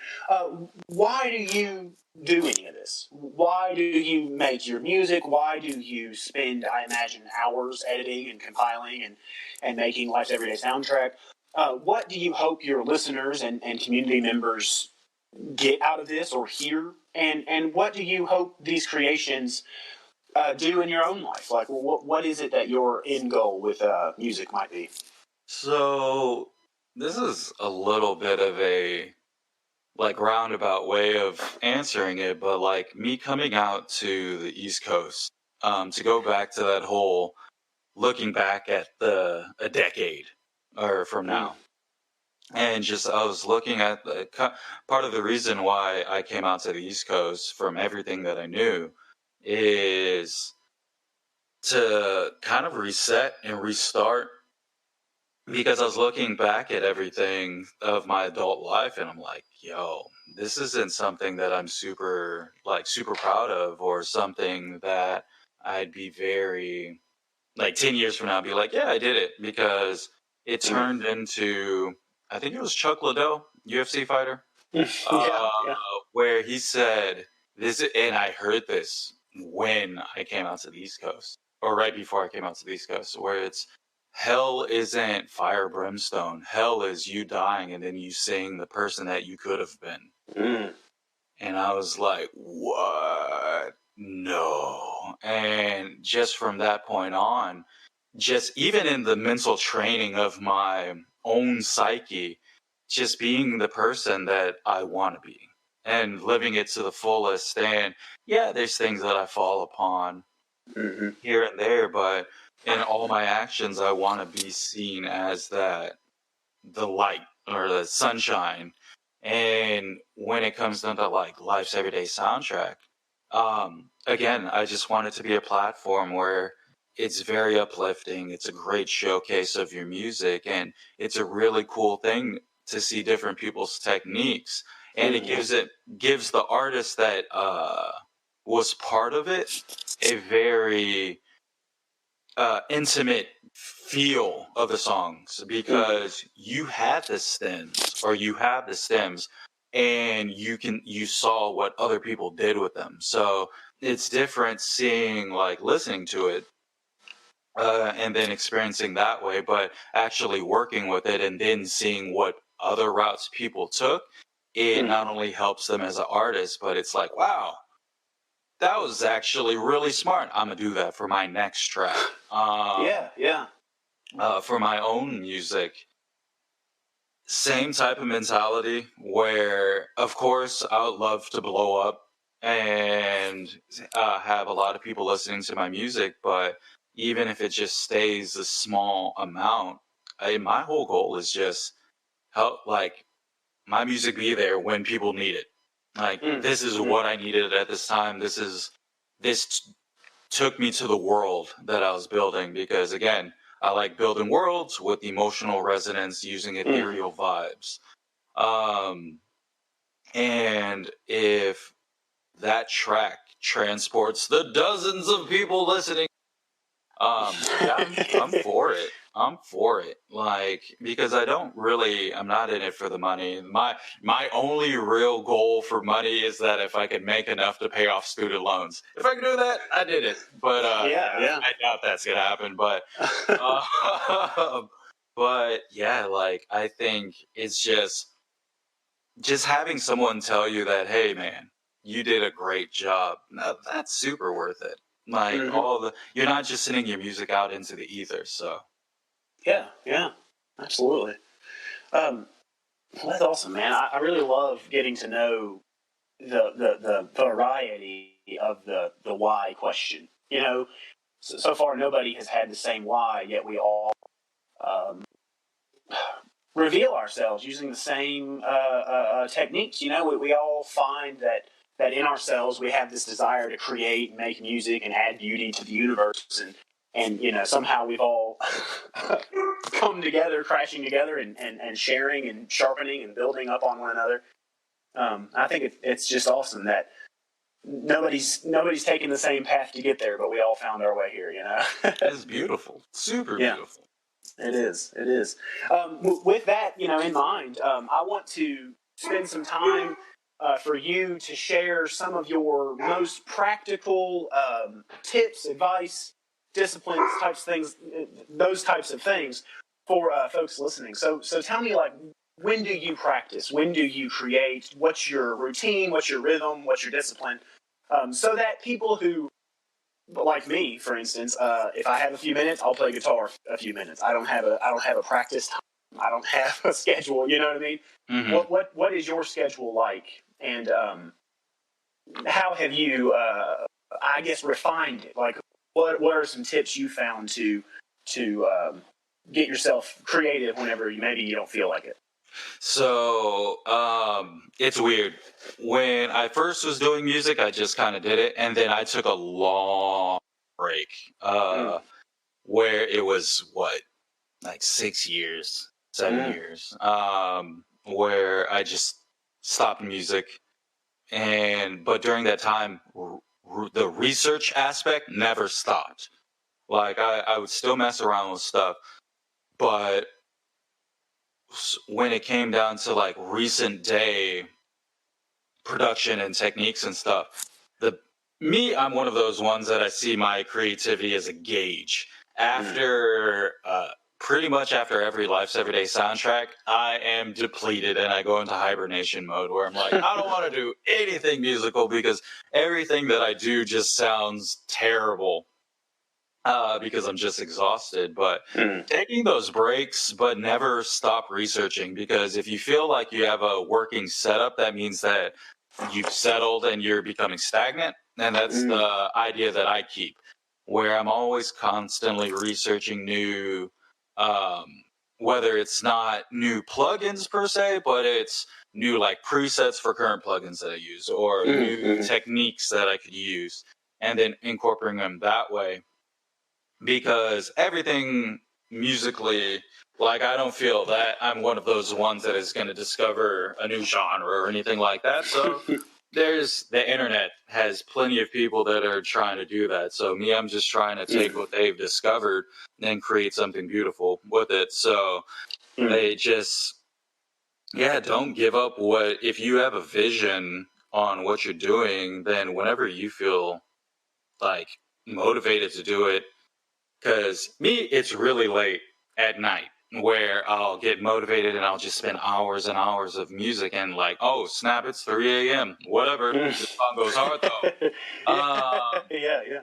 Why do you do any of this? Why do you make your music? Why do you spend, I imagine, hours editing and compiling and making Life's Everyday Soundtrack? What do you hope your listeners and community members get out of this or hear? And what do you hope these creations do in your own life? Like, what is it that your end goal with music might be? So this is a little bit of a like roundabout way of answering it, but like me coming out to the East Coast, to go back to that whole looking back at a decade or from now, and just I was looking at part of the reason why I came out to the East Coast from everything that I knew is to kind of reset and restart, because I was looking back at everything of my adult life and I'm like, yo, this isn't something that I'm super proud of, or something that I'd be very like 10 years from now be like, yeah, I did it, because it turned into, I think it was Chuck Liddell, UFC fighter, where he said this, and I heard this when I came out to the East Coast, or right before I came out to the East Coast, where it's, hell isn't fire brimstone. Hell is you dying and then you seeing the person that you could have been. And I was like, what? No. And just from that point on, just even in the mental training of my own psyche, just being the person that I want to be and living it to the fullest. And yeah, there's things that I fall upon here and there, but in all my actions, I want to be seen as the light or the sunshine. And when it comes down to like Life's Everyday Soundtrack, again, I just want it to be a platform where it's very uplifting. It's a great showcase of your music, and it's a really cool thing to see different people's techniques. And it gives the artist that was part of it a very intimate feel of the songs, because you had the stems, or you have the stems, and you saw what other people did with them. So it's different seeing, like, listening to it and then experiencing that way, but actually working with it and then seeing what other routes people took. It not only helps them as an artist, but it's like, wow, that was actually really smart. I'm gonna do that for my next track. For my own music, same type of mentality where, of course, I would love to blow up and have a lot of people listening to my music, but even if it just stays a small amount, my whole goal is just help, like, my music be there when people need it. Like, this is what I needed at this time. This took me to the world that I was building, because again, I like building worlds with emotional resonance using ethereal vibes. And if that track transports the dozens of people listening, yeah, I'm for it. I'm for it. Like, because I'm not in it for the money. My only real goal for money is that if I can make enough to pay off student loans. If I can do that, I did it. But I doubt that's gonna happen. But but yeah, like, I think it's just having someone tell you that, hey man, you did a great job. That's super worth it. Like, you're not just sending your music out into the ether. So yeah, absolutely. That's awesome, man. I really love getting to know the variety of the why question. You know, so far nobody has had the same why, yet we all reveal ourselves using the same techniques. You know, we all find that in ourselves we have this desire to create and make music and add beauty to the universe, and you know, somehow we've all come together, crashing together, and sharing and sharpening and building up on one another. I think it's just awesome that nobody's taking the same path to get there, but we all found our way here. It's beautiful, super beautiful. It is. It is. With that, in mind, I want to spend some time for you to share some of your most practical tips, advice, disciplines, those types of things for folks listening. So tell me, when do you practice? When do you create? What's your routine? What's your rhythm? What's your discipline? So that people who, like me, for instance, if I have a few minutes, I'll play guitar a few minutes. I don't have a practice time. I don't have a schedule. You know what I mean? Mm-hmm. What is your schedule like? And how have you, I guess, refined it? Like, what are some tips you found to get yourself creative whenever maybe you don't feel like it? So it's weird. When I first was doing music, I just kind of did it, and then I took a long break where it was like 6 years, 7 years, where I just stopped music. But during that time, the research aspect never stopped. Like I would still mess around with stuff, but when it came down to like recent day production and techniques and stuff, I'm one of those ones that I see my creativity as a gauge. After pretty much after every Life's Everyday soundtrack, I am depleted and I go into hibernation mode where I'm like, I don't want to do anything musical because everything that I do just sounds terrible. Because I'm just exhausted, but taking those breaks, but never stop researching, because if you feel like you have a working setup, that means that you've settled and you're becoming stagnant. And that's the idea that I keep, where I'm always constantly researching new, whether it's not new plugins per se, but it's new like presets for current plugins that I use, or new techniques that I could use, and then incorporating them that way. Because everything musically, like, I don't feel that I'm one of those ones that is going to discover a new genre or anything like that. So the internet has plenty of people that are trying to do that. So I'm just trying to take what they've discovered and create something beautiful with it. So they just, don't give up. If you have a vision on what you're doing, then whenever you feel like motivated to do it, because it's really late at night where I'll get motivated and I'll just spend hours and hours of music and like, oh snap, it's 3 a.m. Whatever. The song goes hard though. Yeah.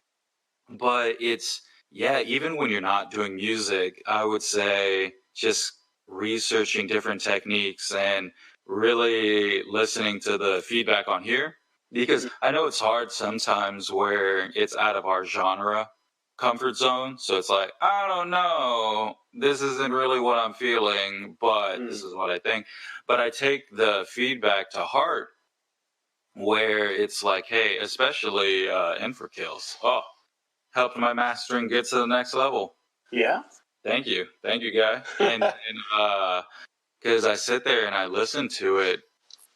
But even when you're not doing music, I would say just researching different techniques and really listening to the feedback on here. Because I know it's hard sometimes where it's out of our genre comfort zone, so it's like, I don't know, this isn't really what I'm feeling, but this is what I think. But I take the feedback to heart, where it's like, hey, especially Infrakills, helped my mastering get to the next level. Thank you guy. And because I sit there and I listen to it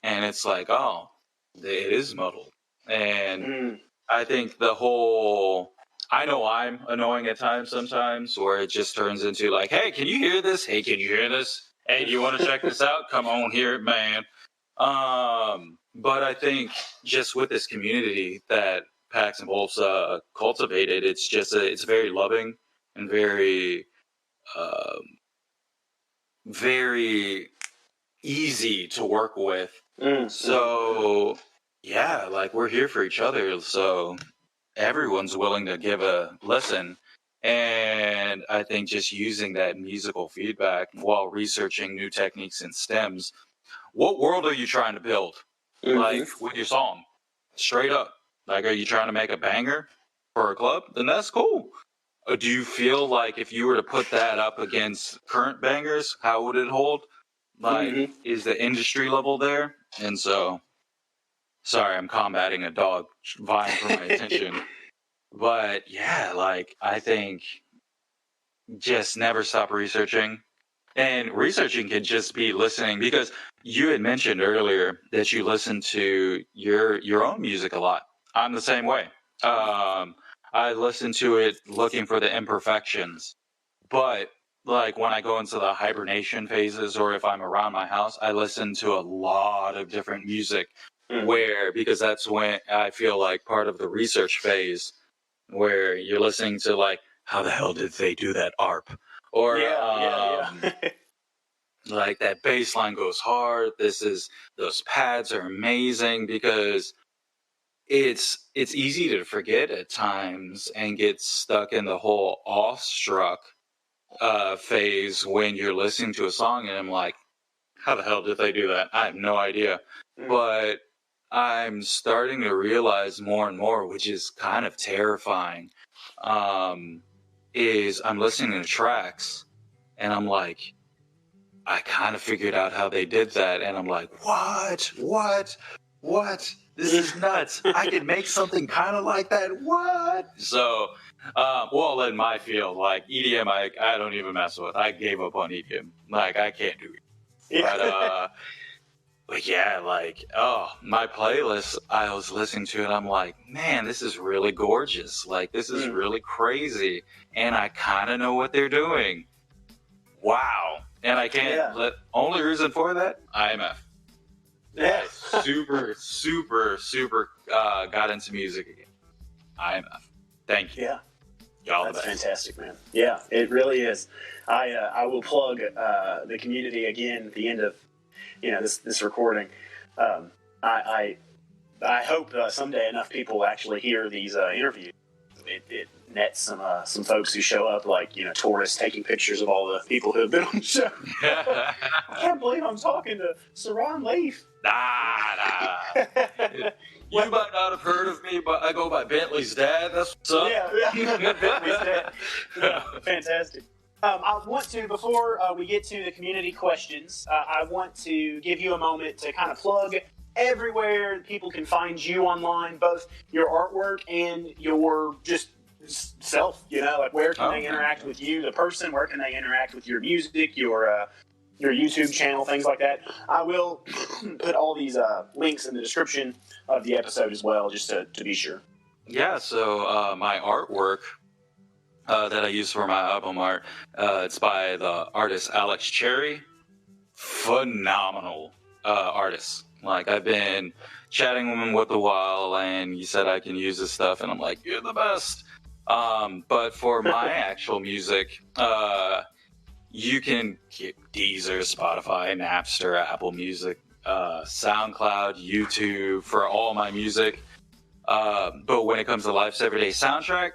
and it's like, it is muddled. And I think I know I'm annoying at times sometimes, where it just turns into like, hey, can you hear this? Hey, can you hear this? Hey, do you want to check this out? Come on, hear it, man. But I think just with this community that Packs and Bolts cultivated, it's very loving and very, very easy to work with. So, like, we're here for each other. So everyone's willing to give a listen. And I think just using that musical feedback while researching new techniques and stems. What world are you trying to build? Like, with your song? Straight up. Like, are you trying to make a banger for a club? Then that's cool. Do you feel like if you were to put that up against current bangers, how would it hold? Like, is the industry level there? And so, sorry, I'm combating a dog vying for my attention. But yeah, like, I think just never stop researching. And researching can just be listening, because you had mentioned earlier that you listen to your own music a lot. I'm the same way. I listen to it looking for the imperfections. But like when I go into the hibernation phases, or if I'm around my house, I listen to a lot of different music. Because that's when I feel like part of the research phase, where you're listening to like, how the hell did they do that ARP? Or like that bass line goes hard. Those pads are amazing, because it's easy to forget at times and get stuck in the whole awestruck phase when you're listening to a song, and I'm like, how the hell did they do that? I have no idea. But I'm starting to realize more and more, which is kind of terrifying, is I'm listening to tracks and I'm like, I kind of figured out how they did that, and I'm like, what? This is nuts. I could make something kind of like that. What? So, well, in my field, like EDM, I don't even mess with. I gave up on EDM. Like, I can't do it. But yeah, like, my playlist, I was listening to it, I'm like, man, this is really gorgeous. Like, this is really crazy. And I kind of know what they're doing. Wow. And I can't only reason for that, IMF. Yeah. super got into music again. IMF. Thank you. Yeah. Y'all That's fantastic, man. Yeah, it really is. I will plug the community again at the end of this recording. I hope someday enough people actually hear these interviews. It nets some folks who show up, like tourists taking pictures of all the people who have been on the show. I can't believe I'm talking to Soran Leif. Nah. You might not have heard of me, but I go by Bentley's dad. That's what's up. Yeah. Bentley's dad. Yeah, fantastic. I want to, before we get to the community questions, I want to give you a moment to kind of plug everywhere people can find you online, both your artwork and your just self. Like where can they interact with you, the person? Where can they interact with your music, your YouTube channel, things like that? I will put all these links in the description of the episode as well, just to be sure. Yeah, so my artwork that I use for my album art, it's by the artist Alex Cherry. Phenomenal artist. Like, I've been chatting with him with a while, and he said I can use his stuff, and I'm like, you're the best. But for my actual music, you can get Deezer, Spotify, Napster, Apple Music, SoundCloud, YouTube for all my music. But when it comes to Life's Everyday Soundtrack,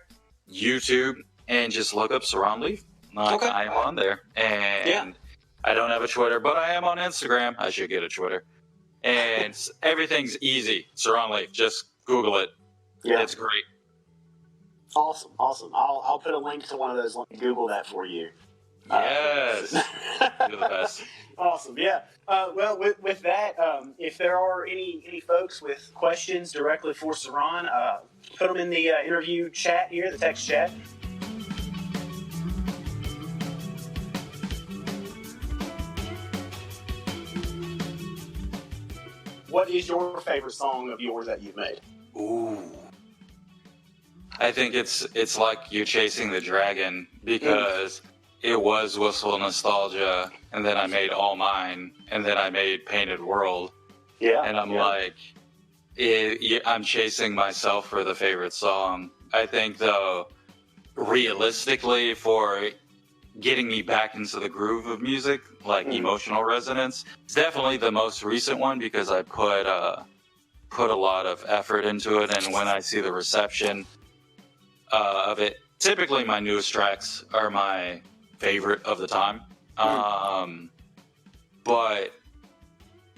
YouTube, and just look up Soran Leif. Like, I am on there. And I don't have a Twitter, but I am on Instagram. I should get a Twitter. And everything's easy. Soran Leif. Just Google it. Yeah. It's great. Awesome. I'll put a link to one of those. Let me Google that for you. Yes. You're the best. Awesome. Yeah. Well, with that, if there are any folks with questions directly for Soran, put them in the interview chat here, the text chat. What is your favorite song of yours that you've made? Ooh. I think it's like You're Chasing the Dragon, because it was Whistle Nostalgia, and then I made All Mine, and then I made Painted World. Yeah. And I'm like, I'm chasing myself for the favorite song. I think, though, realistically, for getting me back into the groove of music, like emotional resonance, it's definitely the most recent one, because I put a lot of effort into it, and when I see the reception of it, typically my newest tracks are my favorite of the time. But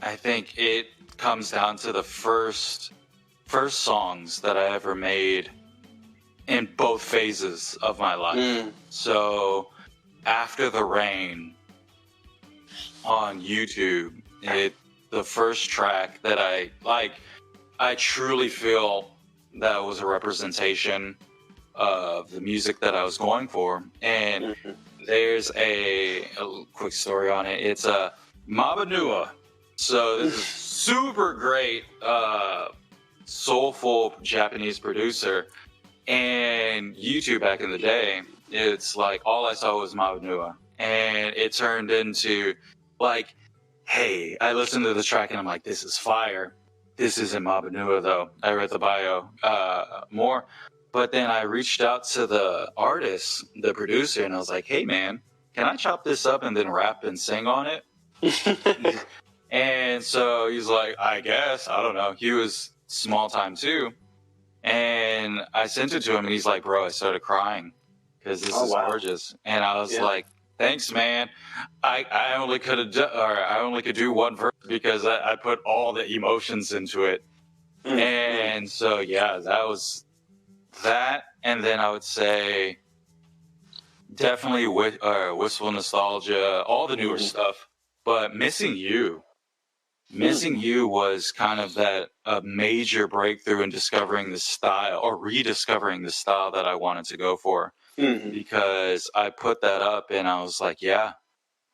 I think it comes down to the first songs that I ever made in both phases of my life. So After the Rain on YouTube, the first track that I truly feel that was a representation of the music that I was going for. And there's a quick story on it. It's a Mabanua. So this is super great, soulful Japanese producer. And YouTube back in the day, it's like all I saw was Mabanua. And it turned into like, hey, I listened to the track and I'm like, this is fire. This isn't Mabanua though. I read the bio more. But then I reached out to the artist, the producer, and I was like, hey man, can I chop this up and then rap and sing on it? And so he's like, I guess, I don't know. He was small time too. And I sent it to him and he's like, bro, I started crying because this is gorgeous. And I was like, thanks, man. I only could do one verse because I put all the emotions into it. And so, yeah, that was that. And then I would say definitely Wistful Nostalgia, all the newer stuff. But Missing You was kind of that a major breakthrough in discovering the style or rediscovering the style that I wanted to go for. Because I put that up and I was like, yeah,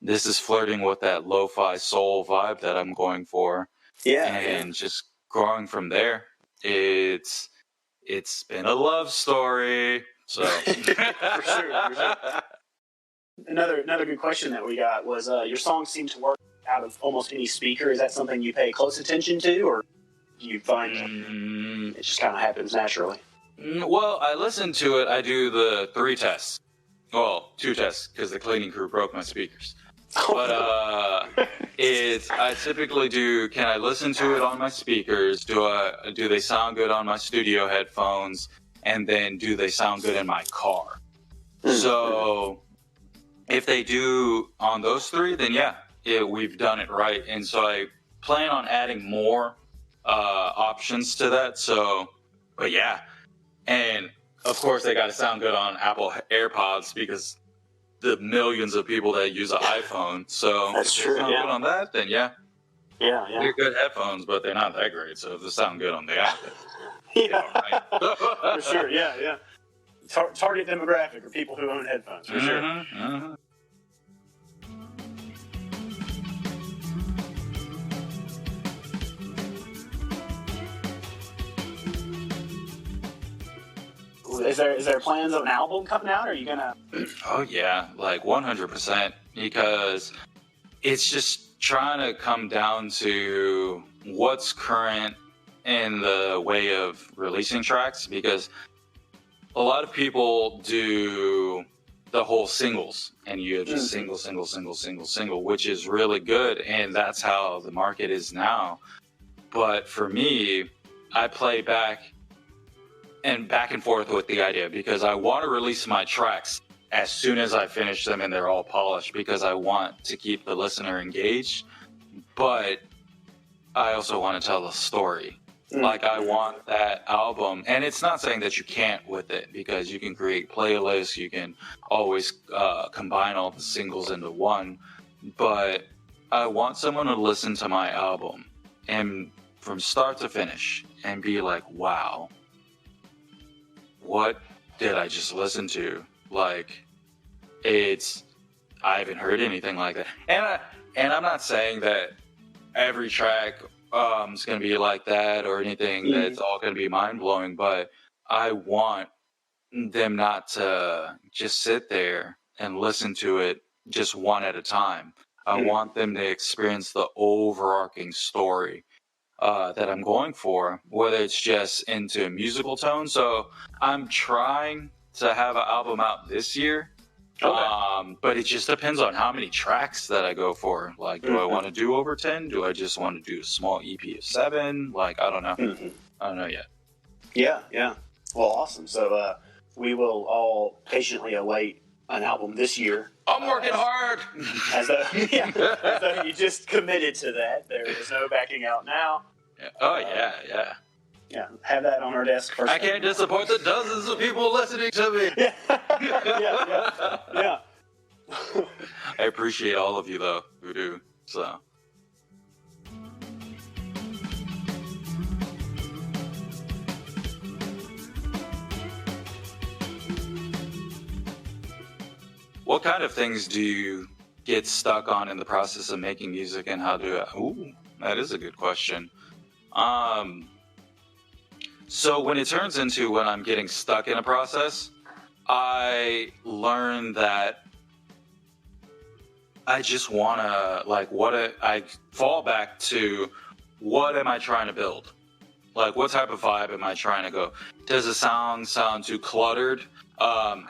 this is flirting with that lo-fi soul vibe that I'm going for. And just growing from there. It's been a love story. So for sure. Another good question that we got was your songs seem to work out of almost any speaker. Is that something you pay close attention to, or do you find it just kind of happens naturally? Well, I listen to it. I do the 3 tests. Well, 2 tests because the cleaning crew broke my speakers. But I typically do. Can I listen to it on my speakers? Do they sound good on my studio headphones? And then do they sound good in my car? So if they do on those 3, then we've done it right. And so I plan on adding more options to that. So, but yeah. And of course, they got to sound good on Apple AirPods because the millions of people that use an iPhone. So that's true. If they sound good on that, then they're good headphones, but they're not that great. So if they sound good on the app, right? For sure. Yeah. Target demographic are people who own headphones. For sure. Is there plans of an album coming out? Or are you gonna? Oh yeah, like 100%. Because it's just trying to come down to what's current in the way of releasing tracks. Because a lot of people do the whole singles, and you have just single, which is really good, and that's how the market is now. But for me, I play back and forth with the idea because I want to release my tracks as soon as I finish them and they're all polished because I want to keep the listener engaged, but I also want to tell a story. Like I want that album, and it's not saying that you can't with it because you can create playlists, you can always combine all the singles into one, but I want someone to listen to my album and from start to finish and be like, wow, what did I just listen to? Like, I haven't heard anything like that. And I'm not saying that every track is going to be like that or anything that's all going to be mind-blowing, but I want them not to just sit there and listen to it just one at a time. I want them to experience the overarching story that I'm going for, whether it's just into musical tone. So I'm trying to have an album out this year, but it just depends on how many tracks that I go for. Like, do I want to do over 10? Do I just want to do a small EP of 7? Like, I don't know. I don't know yet. Yeah. Well, awesome. So we will all patiently await an album this year. I'm working hard. As though you just committed to that. There is no backing out now. Oh, yeah. Yeah, have that on our desk first. I can't disappoint the dozens of people listening to me. Yeah. I appreciate all of you, though, who do. So. what kind of things do you get stuck on in the process of making music, and how do ooh, that is a good question. So when it turns into when I'm getting stuck in a process, I learn that I just want to, like, I fall back to what am I trying to build? Like, what type of vibe am I trying to go? Does the sound too cluttered?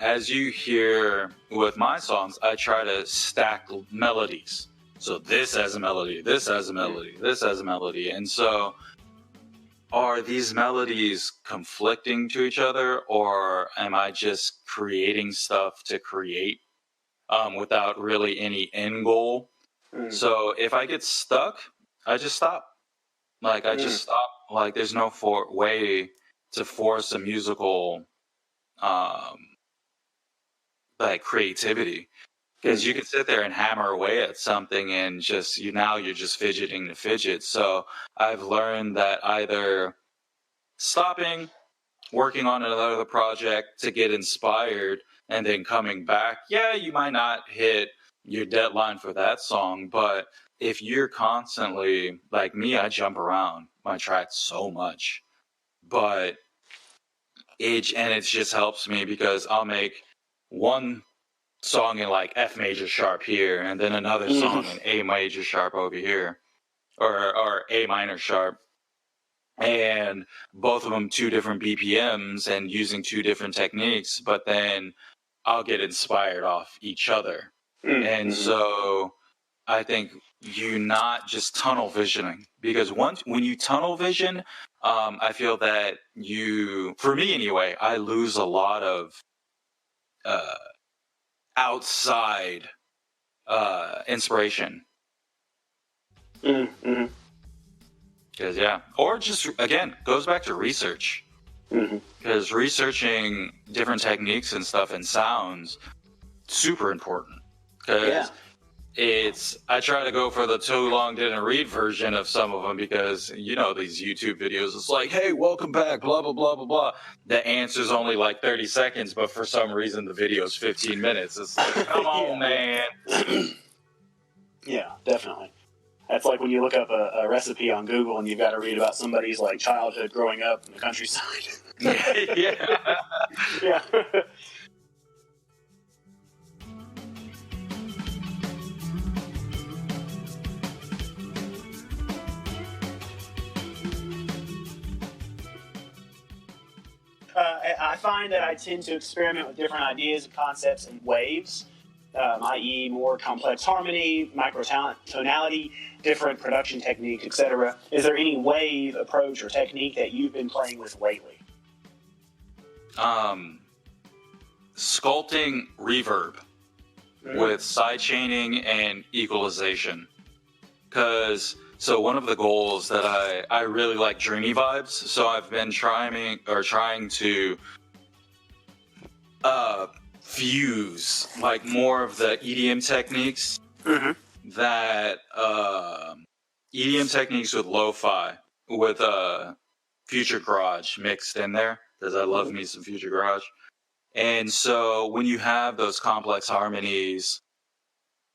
As you hear with my songs, I try to stack melodies. So this has a melody, this has a melody, this has a melody. And so are these melodies conflicting to each other, or am I just creating stuff to create without really any end goal? So if I get stuck, I just stop. Like, I just stop. Like, there's no way to force a musical like creativity, because you can sit there and hammer away at something and just you're just fidgeting to fidget. So I've learned that either stopping, working on another project to get inspired, and then coming back, you might not hit your deadline for that song, but if you're constantly, like me, I jump around my tracks so much, but it just helps me, because I'll make one song in like F major sharp here, and then another song in A major sharp over here, or A minor sharp, and both of them 2 different BPMs and using 2 different techniques, but then I'll get inspired off each other. And so I think you not just tunnel visioning, because when you tunnel vision, I feel that for me anyway, I lose a lot of outside inspiration. Because or just again goes back to research, because researching different techniques and stuff and sounds super important, because I try to go for the too long didn't read version of some of them, because these YouTube videos, it's like, hey, welcome back, blah blah blah blah blah. The answer's only like 30 seconds, but for some reason the video's 15 minutes. It's like, come on, man. Yeah, definitely. That's like when you look up a recipe on Google and you've got to read about somebody's like childhood growing up in the countryside. Yeah. I find that I tend to experiment with different ideas and concepts in waves, i.e. more complex harmony, microtonality, different production techniques, etc. Is there any wave approach or technique that you've been playing with lately? Sculpting reverb with sidechaining and equalization. So one of the goals that I really like dreamy vibes, so I've been trying to fuse like more of the EDM techniques, that EDM techniques with lo-fi, with future garage mixed in there, because I love me some future garage. And so when you have those complex harmonies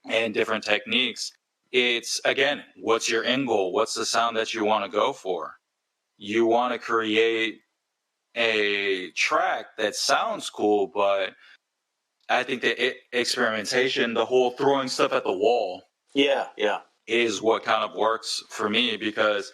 and different techniques, it's, again, what's your end goal? What's the sound that you want to go for? You want to create a track that sounds cool, but I think that experimentation, the whole throwing stuff at the wall, is what kind of works for me, because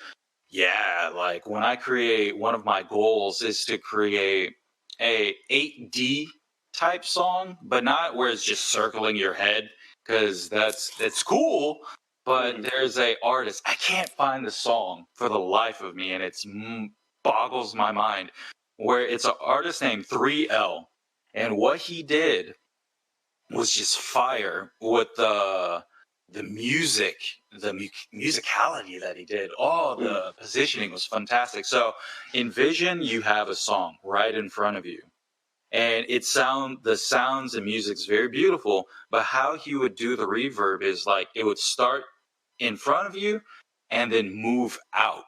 like when I create, one of my goals is to create a 8D type song, but not where it's just circling your head, because it's cool. But there's a artist, I can't find the song for the life of me, and it boggles my mind, where it's an artist named 3L, and what he did was just fire with the music, the musicality that he did. All the positioning was fantastic. So in Vision, you have a song right in front of you, and the sounds and music's very beautiful, but how he would do the reverb is like, it would start in front of you and then move out.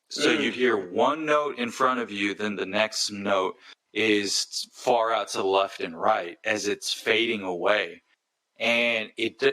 So you'd hear one note in front of you, then the next note is far out to the left and right as it's fading away. and it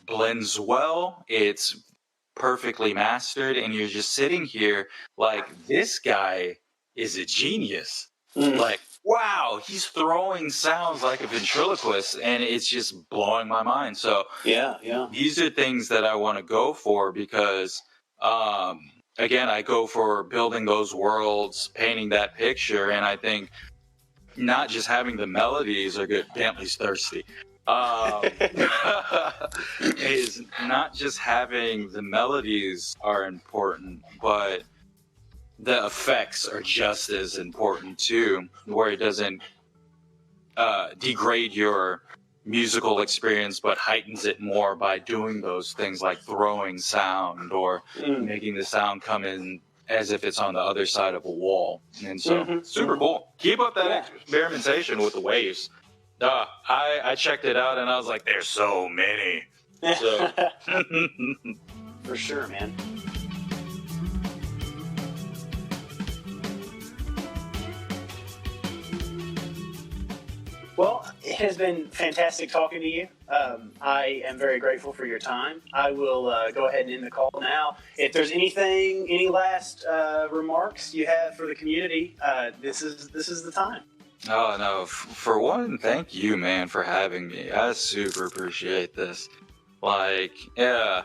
blends well. It's perfectly mastered, and you're just sitting here like, this guy is a genius. Like, wow, he's throwing sounds like a ventriloquist, and it's just blowing my mind. So these are things that I want to go for because, again, I go for building those worlds, painting that picture, and I think not just having the melodies are good. Bentley's thirsty. Is not just having the melodies are important, but the effects are just as important too, where it doesn't degrade your musical experience, but heightens it more by doing those things like throwing sound or making the sound come in as if it's on the other side of a wall. And so, super cool. Keep up that experimentation with the waves. I checked it out and I was like, there's so many. So. For sure, man. Well, it has been fantastic talking to you. I am very grateful for your time. I will go ahead and end the call now. If there's any last remarks you have for the community, this is the time. Oh, no. For one, thank you, man, for having me. I super appreciate this. Like, yeah,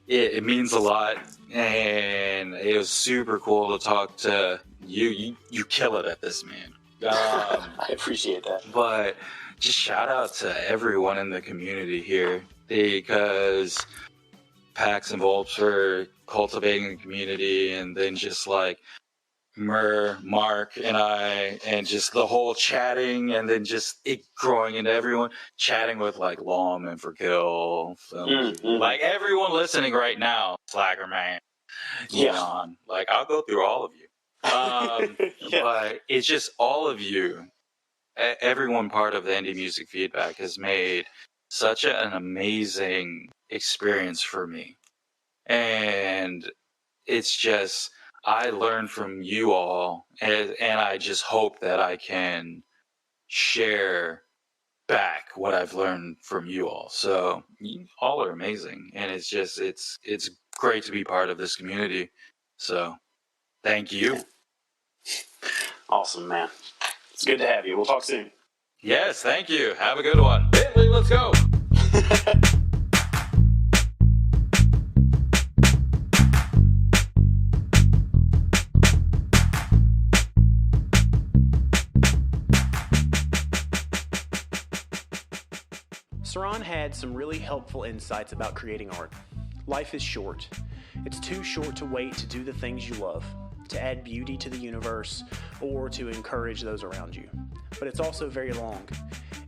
it means a lot, and it was super cool to talk to you. You kill it at this, man. I appreciate that. But just shout out to everyone in the community here, because Pax and Volps for cultivating the community, and then just like Mark and I, and just the whole chatting, and then just it growing into everyone chatting with like Lawman for Kill, like everyone listening right now, Slacker Man, Neon, like I'll go through all of you. But it's just all of you, everyone part of the Indie Music Feedback has made such an amazing experience for me. And it's just, I learned from you all, and I just hope that I can share back what I've learned from you all. So you all are amazing, and it's just, it's great to be part of this community. So thank you. Awesome, man. It's good to have you. We'll talk soon. Yes, thank you. Have a good one. Bentley, let's go. Soran had some really helpful insights about creating art. Life is short. It's too short to wait to do the things you love, to add beauty to the universe, or to encourage those around you. But it's also very long.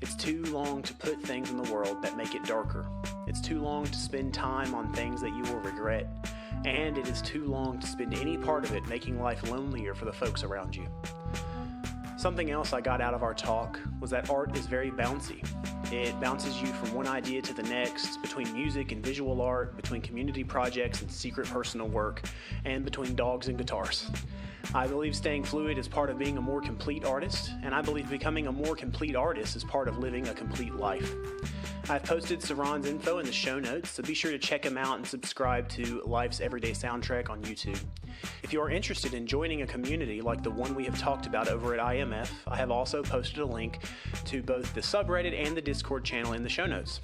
It's too long to put things in the world that make it darker. It's too long to spend time on things that you will regret. And it is too long to spend any part of it making life lonelier for the folks around you. Something else I got out of our talk was that art is very bouncy. It bounces you from one idea to the next, between music and visual art, between community projects and secret personal work, and between dogs and guitars. I believe staying fluid is part of being a more complete artist, and I believe becoming a more complete artist is part of living a complete life. I've posted Soran's info in the show notes, so be sure to check him out and subscribe to Life's Everyday Soundtrack on YouTube. If you are interested in joining a community like the one we have talked about over at IMF, I have also posted a link to both the subreddit and the Discord channel in the show notes.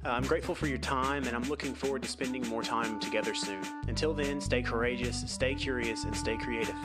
I'm grateful for your time, and I'm looking forward to spending more time together soon. Until then, stay courageous, stay curious, and stay creative.